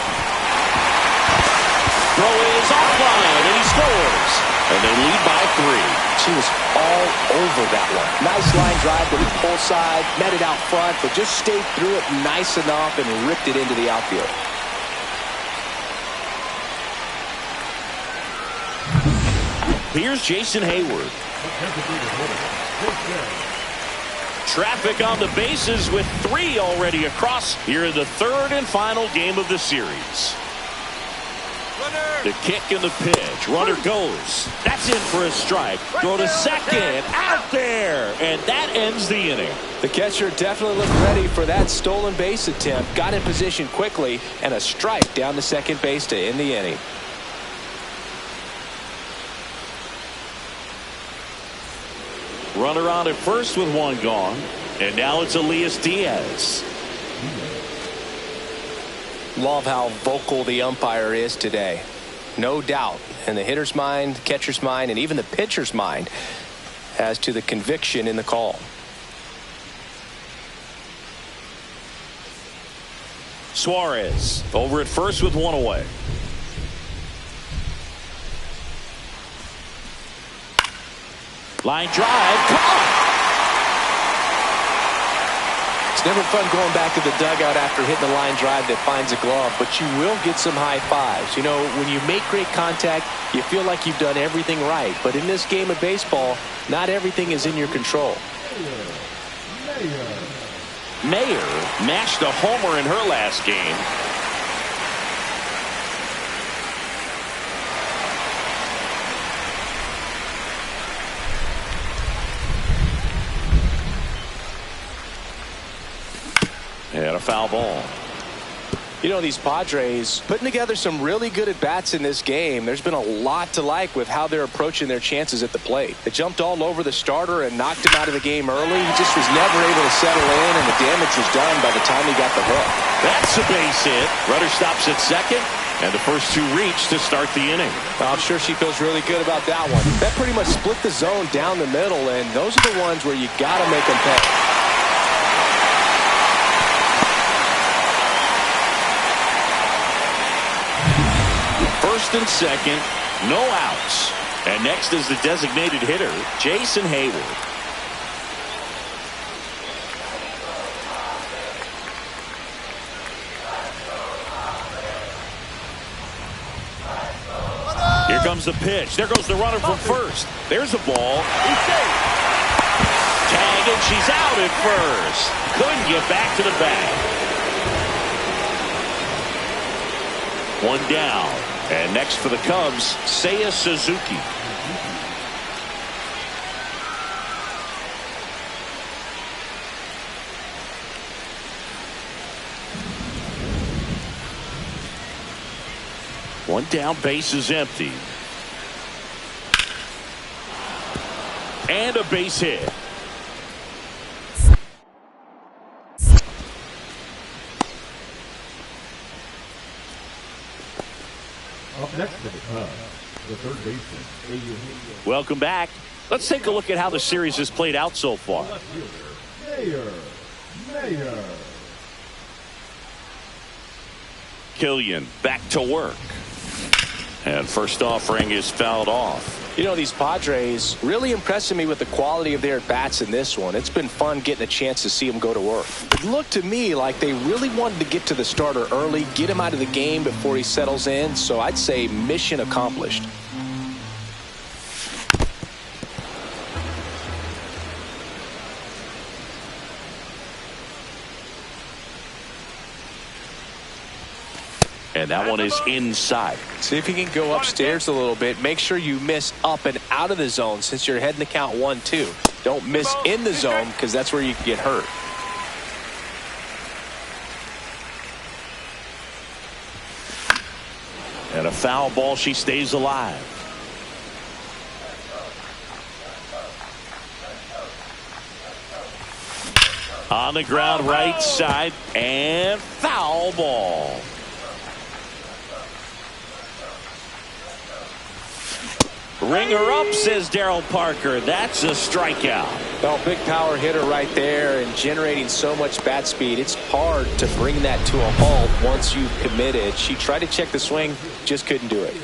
Throw is offline, and he scores. And they lead by 3. She was all over that one. Nice line drive to the pull side, met it out front, but just stayed through it nice enough and ripped it into the outfield. Here's Jason Hayward. Traffic on the bases with 3 already across here in the 3rd and final game of the series. The kick and the pitch. Runner goes. That's in for a strike. Throw to second. Out there. And that ends the inning. The catcher definitely looked ready for that stolen base attempt. Got in position quickly. And a strike down to second base to end the inning. Runner on at first with 1 gone. And now it's Elias Diaz. Love how vocal the umpire is today. No doubt in the hitter's mind, catcher's mind, and even the pitcher's mind as to the conviction in the call. Suarez over at first with 1 away. Line drive. Caught. It's never fun going back to the dugout after hitting a line drive that finds a glove, but you will get some high fives. You know, when you make great contact, you feel like you've done everything right. But in this game of baseball, not everything is in your control. Mayer mashed a homer in her last game. And a foul ball. You know, these Padres putting together some really good at-bats in this game. There's been a lot to like with how they're approaching their chances at the plate. They jumped all over the starter and knocked him out of the game early. He just was never able to settle in, and the damage was done by the time he got the hook. That's a base hit. Runner stops at second, and the first 2 reach to start the inning. I'm sure she feels really good about that one. That pretty much split the zone down the middle, and those are the ones where you got to make them pay. First and second, no outs. And next is the designated hitter, Jason Hayward. Here comes the pitch. There goes the runner from first. There's a ball. Tag, and she's out at first. Couldn't get back to the bag. 1 down. And next for the Cubs, Seiya Suzuki. One down, base is empty. And a base hit. Up next for the Cubs, the third baseman. Welcome back. Let's take a look at how the series has played out so far. Mayer. Killian back to work. And first offering is fouled off. You know, these Padres really impressing me with the quality of their at-bats in this one. It's been fun getting a chance to see them go to work. It looked to me like they really wanted to get to the starter early, get him out of the game before he settles in. So I'd say mission accomplished. And that one is inside. See if you can go upstairs a little bit. Make sure you miss up and out of the zone since you're heading to count 1-2. Don't miss in the zone because that's where you can get hurt. And a foul ball, she stays alive. On the ground, right side, and foul ball. Ring her up, says Daryl Parker. That's a strikeout. Well, big power hitter right there and generating so much bat speed. It's hard to bring that to a halt once you've committed. She tried to check the swing, just couldn't do it.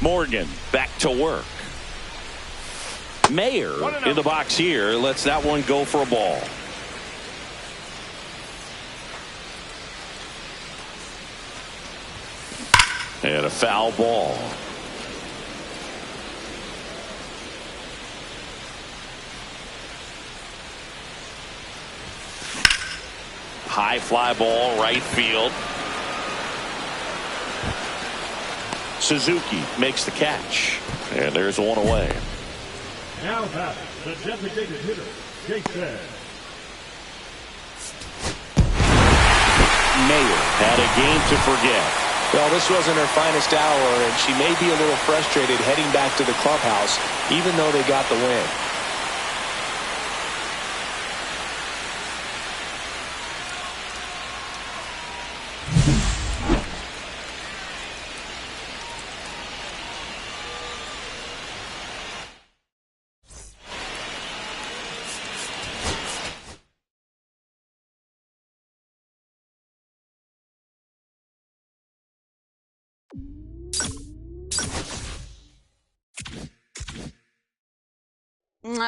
Morgan back to work. Mayer in the box here lets that one go for a ball. And a foul ball. High fly ball, right field. Suzuki makes the catch. And there's one away. Now back, the designated hitter, Jason. Mayer had a game to forget. Well, this wasn't her finest hour, and she may be a little frustrated heading back to the clubhouse, even though they got the win.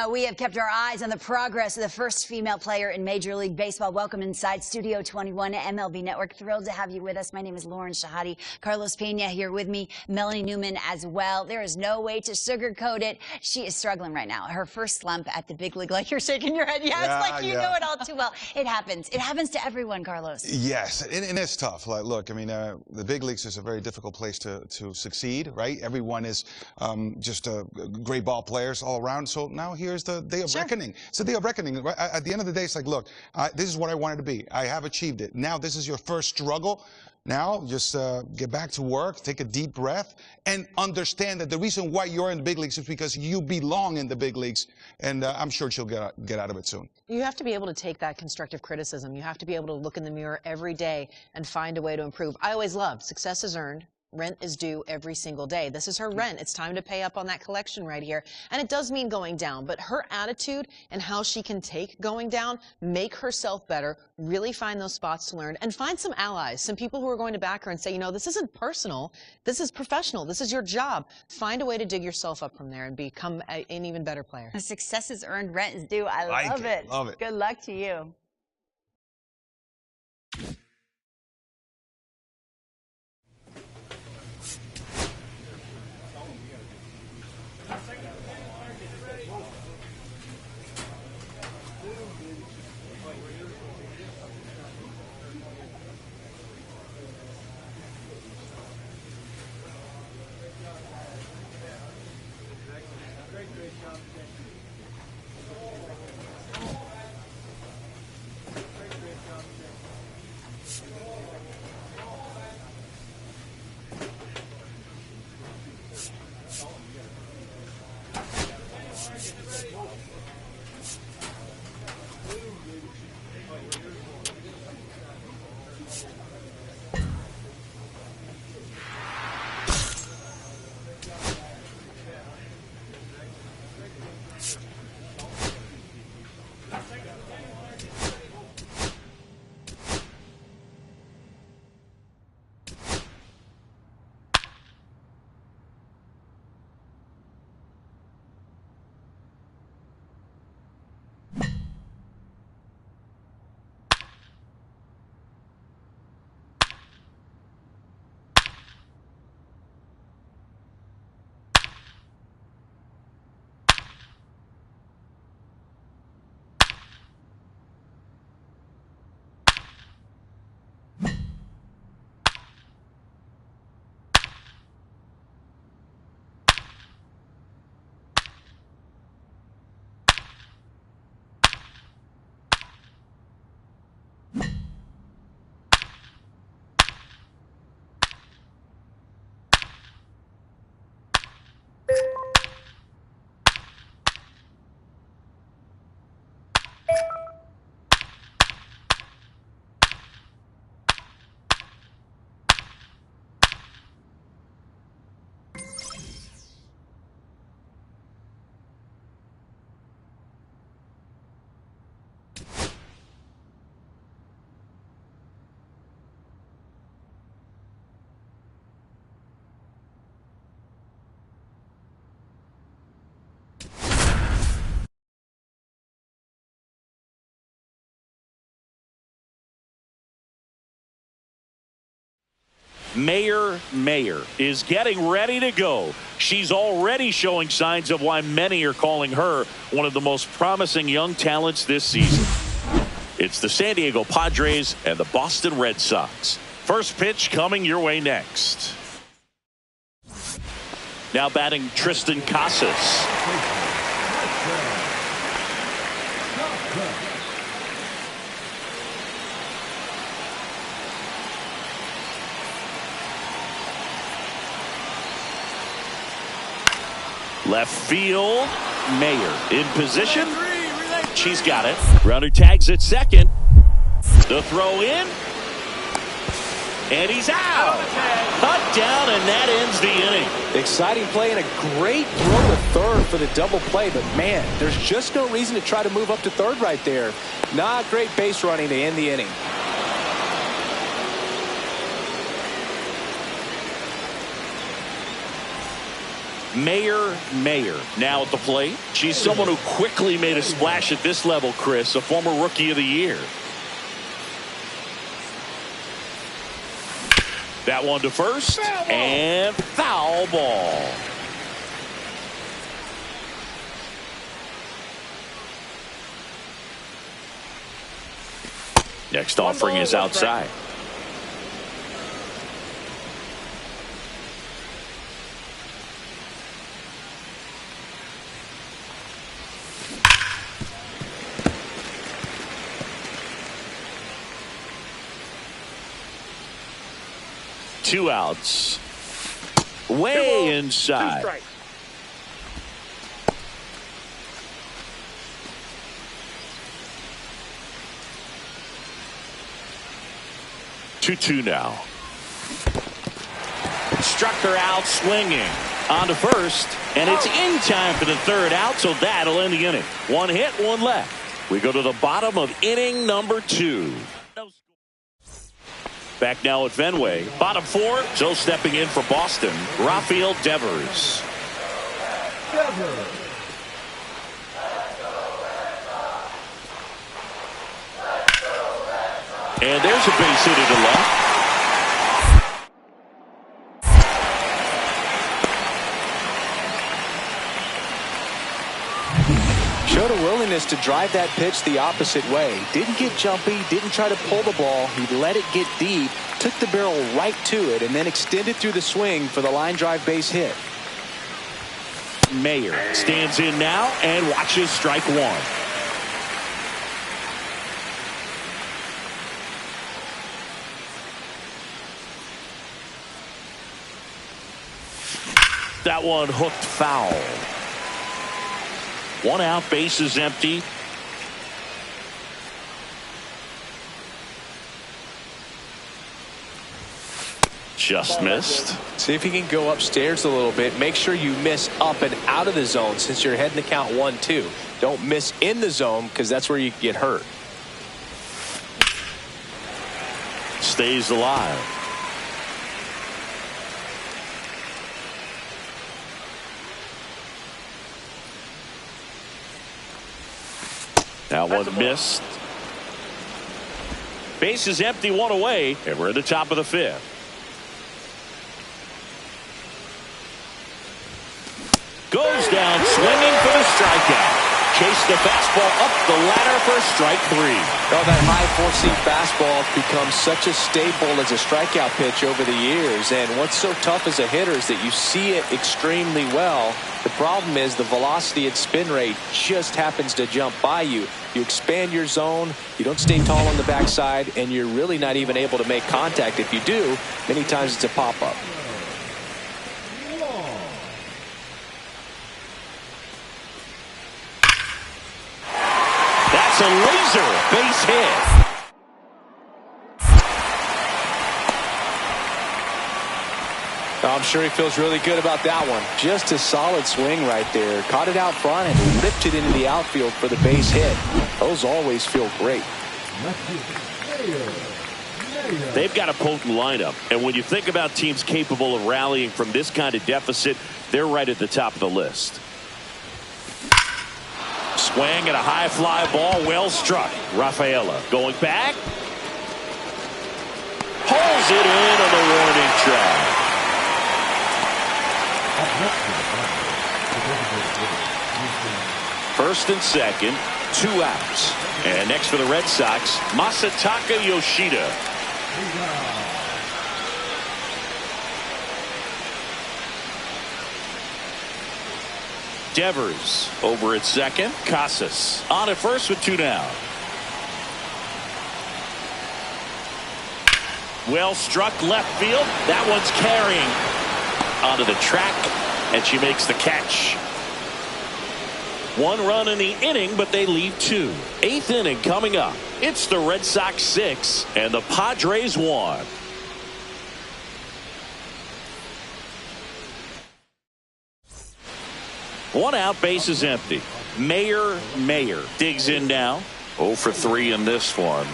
We have kept our eyes on the progress of the first female player in Major League Baseball. Welcome inside Studio 21 at MLB Network. Thrilled to have you with us. My name is Lauren Shahadi. Carlos Pena here with me. Melanie Newman as well. There is no way to sugarcoat it. She is struggling right now. Her first slump at the big league, like you're shaking your head. Yeah, it's like you know it all too well. It happens. It happens to everyone, Carlos. Yes, and it's tough. Like, look, I mean, the big leagues is a very difficult place to succeed, right? Everyone is just great ball players all around. So now here's the day of reckoning. It's the day of reckoning. Right? At the end of the day, it's like, look, this is what I wanted to be. I have achieved it. Now this is your first struggle. Now just get back to work, take a deep breath, and understand that the reason why you're in the big leagues is because you belong in the big leagues. And I'm sure she'll get out of it soon. You have to be able to take that constructive criticism. You have to be able to look in the mirror every day and find a way to improve. I always loved success is earned. Rent is due every single day. This is her rent. It's time to pay up on that collection right here. And it does mean going down, but her attitude and how she can take going down, make herself better, really find those spots to learn, and find some allies, some people who are going to back her and say, you know, this isn't personal. This is professional. This is your job. Find a way to dig yourself up from there and become an even better player. Success is earned, rent is due. I love it. Love it. Good luck to you. Mayer is getting ready to go. She's already showing signs of why many are calling her one of the most promising young talents this season. It's the San Diego Padres and the Boston Red Sox. First pitch coming your way next. Now batting Tristan Casas. Left field, Mayer in position. She's got it. Runner tags at second. The throw in. And he's out. Cut down, and that ends the inning. Exciting play and a great throw to third for the double play. But, man, there's just no reason to try to move up to third right there. Not great base running to end the inning. Mayer now at the plate. She's someone who quickly made a splash at this level, Chris, a former Rookie of the Year. That one to first, and foul ball. Next offering is outside. Two outs. Way inside. 2-2 now. Struck her out swinging. On to first, and it's in time for the third out, so that'll end the inning. One hit, one left. We go to the bottom of inning number 2. Back now at Fenway. Bottom 4, so stepping in for Boston, Rafael Devers. And there's a base hit to left. Showed a willingness to drive that pitch the opposite way. Didn't get jumpy, didn't try to pull the ball. He let it get deep, took the barrel right to it, and then extended through the swing for the line drive base hit. Mayer stands in now and watches strike one. That one hooked foul. One out, base is empty. Just missed. See if you can go upstairs a little bit. Make sure you miss up and out of the zone since you're heading to count 1-2. Don't miss in the zone because that's where you get hurt. Stays alive. That one missed. Base is empty, one away, and we're at the top of the 5th. Goes down swinging for the strikeout. Chase the fastball up the ladder for strike 3. Oh, that high 4-seam fastball has become such a staple as a strikeout pitch over the years. And what's so tough as a hitter is that you see it extremely well. The problem is the velocity and spin rate just happens to jump by you. You expand your zone, you don't stay tall on the backside, and you're really not even able to make contact. If you do, many times it's a pop-up. That's a laser base hit. I'm sure he feels really good about that one. Just a solid swing right there. Caught it out front and ripped it into the outfield for the base hit. Those always feel great. They've got a potent lineup, and when you think about teams capable of rallying from this kind of deficit, they're right at the top of the list. Swing and a high fly ball, well struck. Rafaela going back. Pulls it in on the warning strike. First and second, 2 outs. And next for the Red Sox, Masataka Yoshida. Devers over at second. Casas on at first with 2 down. Well struck left field. That one's carrying onto the track, and she makes the catch. 1 run in the inning, but they leave 2. 8th inning coming up. It's the Red Sox 6 and the Padres 1. One out, base is empty. Mayer digs in now. 0 for 3 in this one.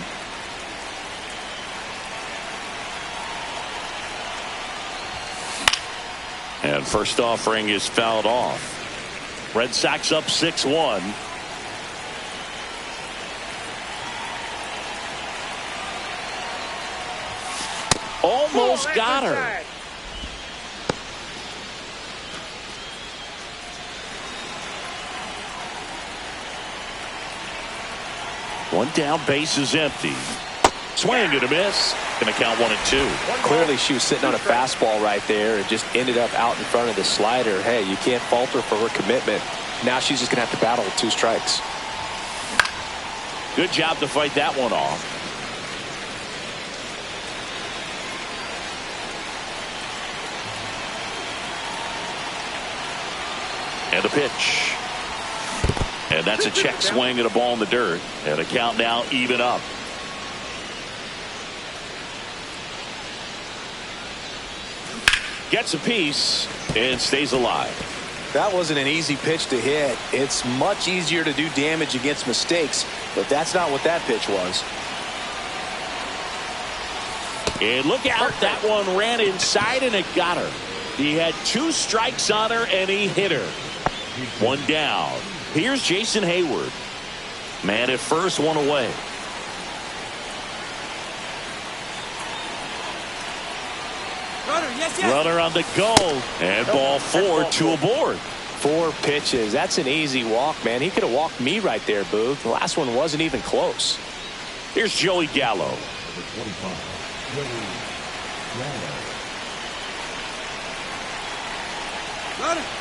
And first offering is fouled off. Red Sox up 6-1. Almost got her. One down, base is empty. Swing and a miss. Going to count 1-2. Clearly she was sitting on a fastball right there and just ended up out in front of the slider. Hey, you can't fault her for her commitment. Now she's just going to have to battle with 2 strikes. Good job to fight that one off. And a pitch. And that's a check swing and a ball in the dirt. And a count now even up. Gets a piece and stays alive. That wasn't an easy pitch to hit. It's much easier to do damage against mistakes, but that's not what that pitch was. And look out, that one ran inside and it got her. He had 2 strikes on her and he hit her. 1 down. Here's Jason Hayward. Man at first, 1 away. Runner on the go. And ball 4, 2 aboard. 4 pitches. That's an easy walk, man. He could have walked me right there, Booth. The last one wasn't even close. Here's Joey Gallo.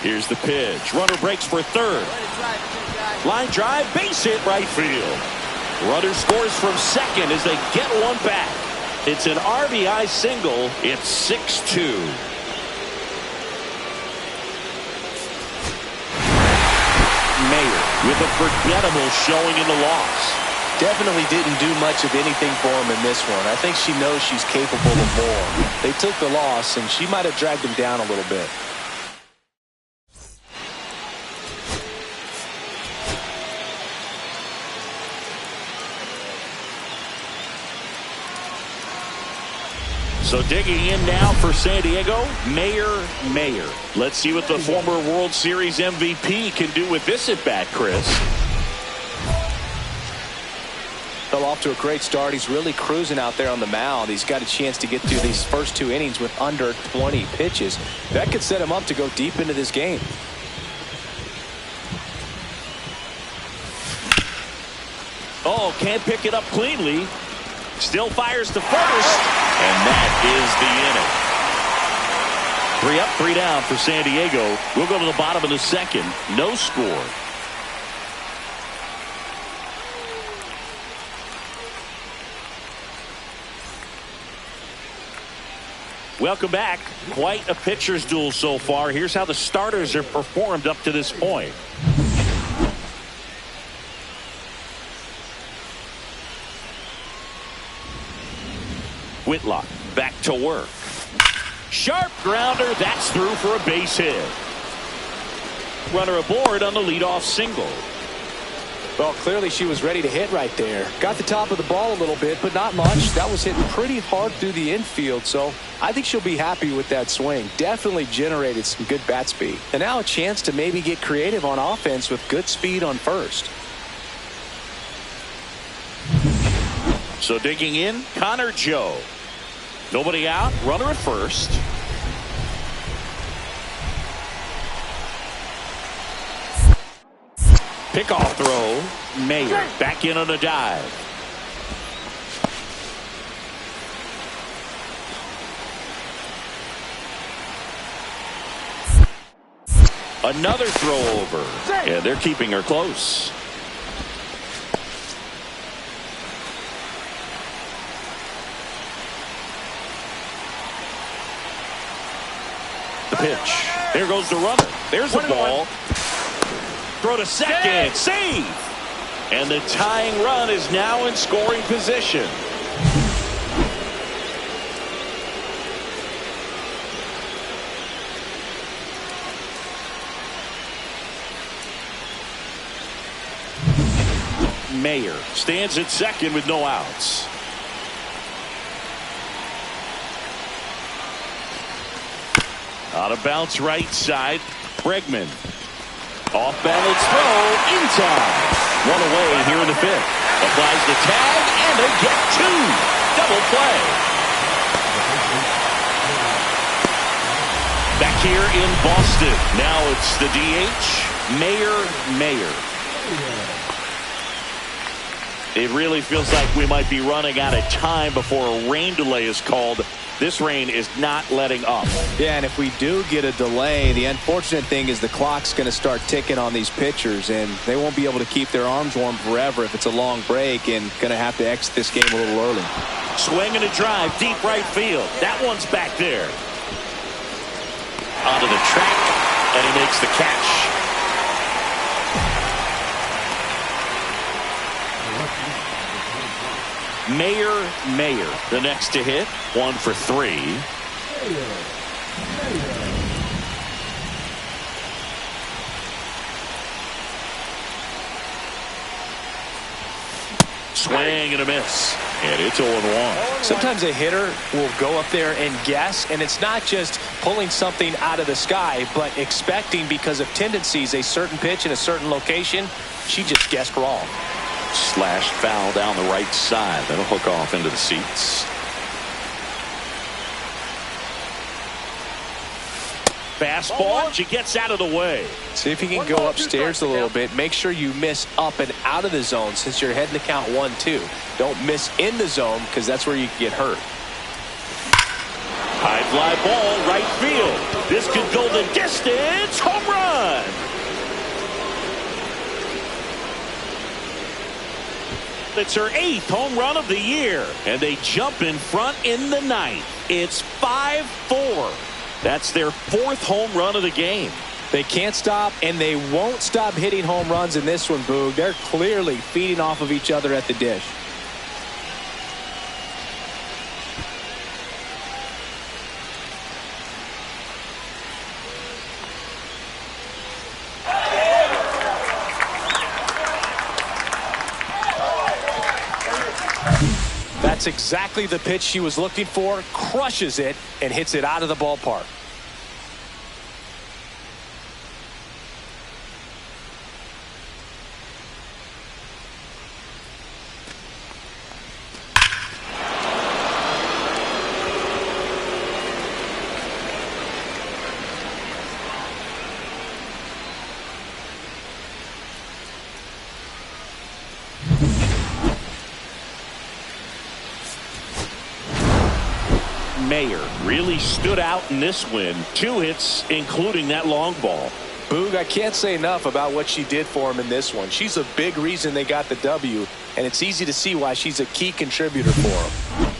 Here's the pitch. Runner breaks for third. Line drive, base hit right field. Runner scores from second as they get one back. It's an RBI single. It's 6-2. Mayer with a forgettable showing in the loss. Definitely didn't do much of anything for him in this one. I think she knows she's capable of more. They took the loss, and she might have dragged him down a little bit. So digging in now for San Diego, Mayer. Let's see what the former World Series MVP can do with this at bat, Chris. Fell off to a great start. He's really cruising out there on the mound. He's got a chance to get through these first 2 innings with under 20 pitches. That could set him up to go deep into this game. Oh, can't pick it up cleanly. Still fires to first. And that is the inning. 3 up, 3 down for San Diego. We'll go to the bottom of the second. No score. Welcome back. Quite a pitcher's duel so far. Here's how the starters have performed up to this point. Whitlock back to work. Sharp grounder. That's through for a base hit. Runner aboard on the leadoff single. Well, clearly she was ready to hit right there. Got the top of the ball a little bit, but not much. That was hitting pretty hard through the infield, so I think she'll be happy with that swing. Definitely generated some good bat speed. And now a chance to maybe get creative on offense with good speed on first. So digging in, Connor Joe. Nobody out. Runner at first. Pickoff throw. Mayer back in on a dive. Another throw over. Yeah, they're keeping her close. The pitch. There goes the runner. There's the ball. Throw to second. Save. And the tying run is now in scoring position. Mayer stands at second with no outs. Out of bounds right side. Bregman. Off balance throw in time. One away here in the fifth. Applies the tag and they get two. Double play. Back here in Boston. Now it's the DH. Mayer. It really feels like we might be running out of time before a rain delay is called. This rain is not letting up. Yeah, and if we do get a delay, the unfortunate thing is the clock's going to start ticking on these pitchers, and they won't be able to keep their arms warm forever if it's a long break, and going to have to exit this game a little early. Swing and a drive, deep right field. That one's back there. Onto the track, and he makes the catch. Mayer, the next to hit, 1 for 3. Swing and a miss, and it's 0-1. Sometimes a hitter will go up there and guess, and it's not just pulling something out of the sky, but expecting because of tendencies a certain pitch in a certain location. She just guessed wrong. Slash foul down the right side. That'll hook off into the seats. Fastball. She gets out of the way. See if you can go upstairs a little bit. Make sure you miss up and out of the zone since you're heading to count 1-2. Don't miss in the zone because that's where you can get hurt. High fly ball, right field. This could go the distance. Home run. It's her 8th home run of the year, and they jump in front in the 9th. It's 5-4. That's their 4th home run of the game. They can't stop, and they won't stop hitting home runs in this one, Boog. They're clearly feeding off of each other at the dish. That's exactly the pitch she was looking for. Crushes it and hits it out of the ballpark. Mayer really stood out in this win. 2 hits, including that long ball. Boog, I can't say enough about what she did for him in this one. She's a big reason they got the W, and it's easy to see why she's a key contributor for them.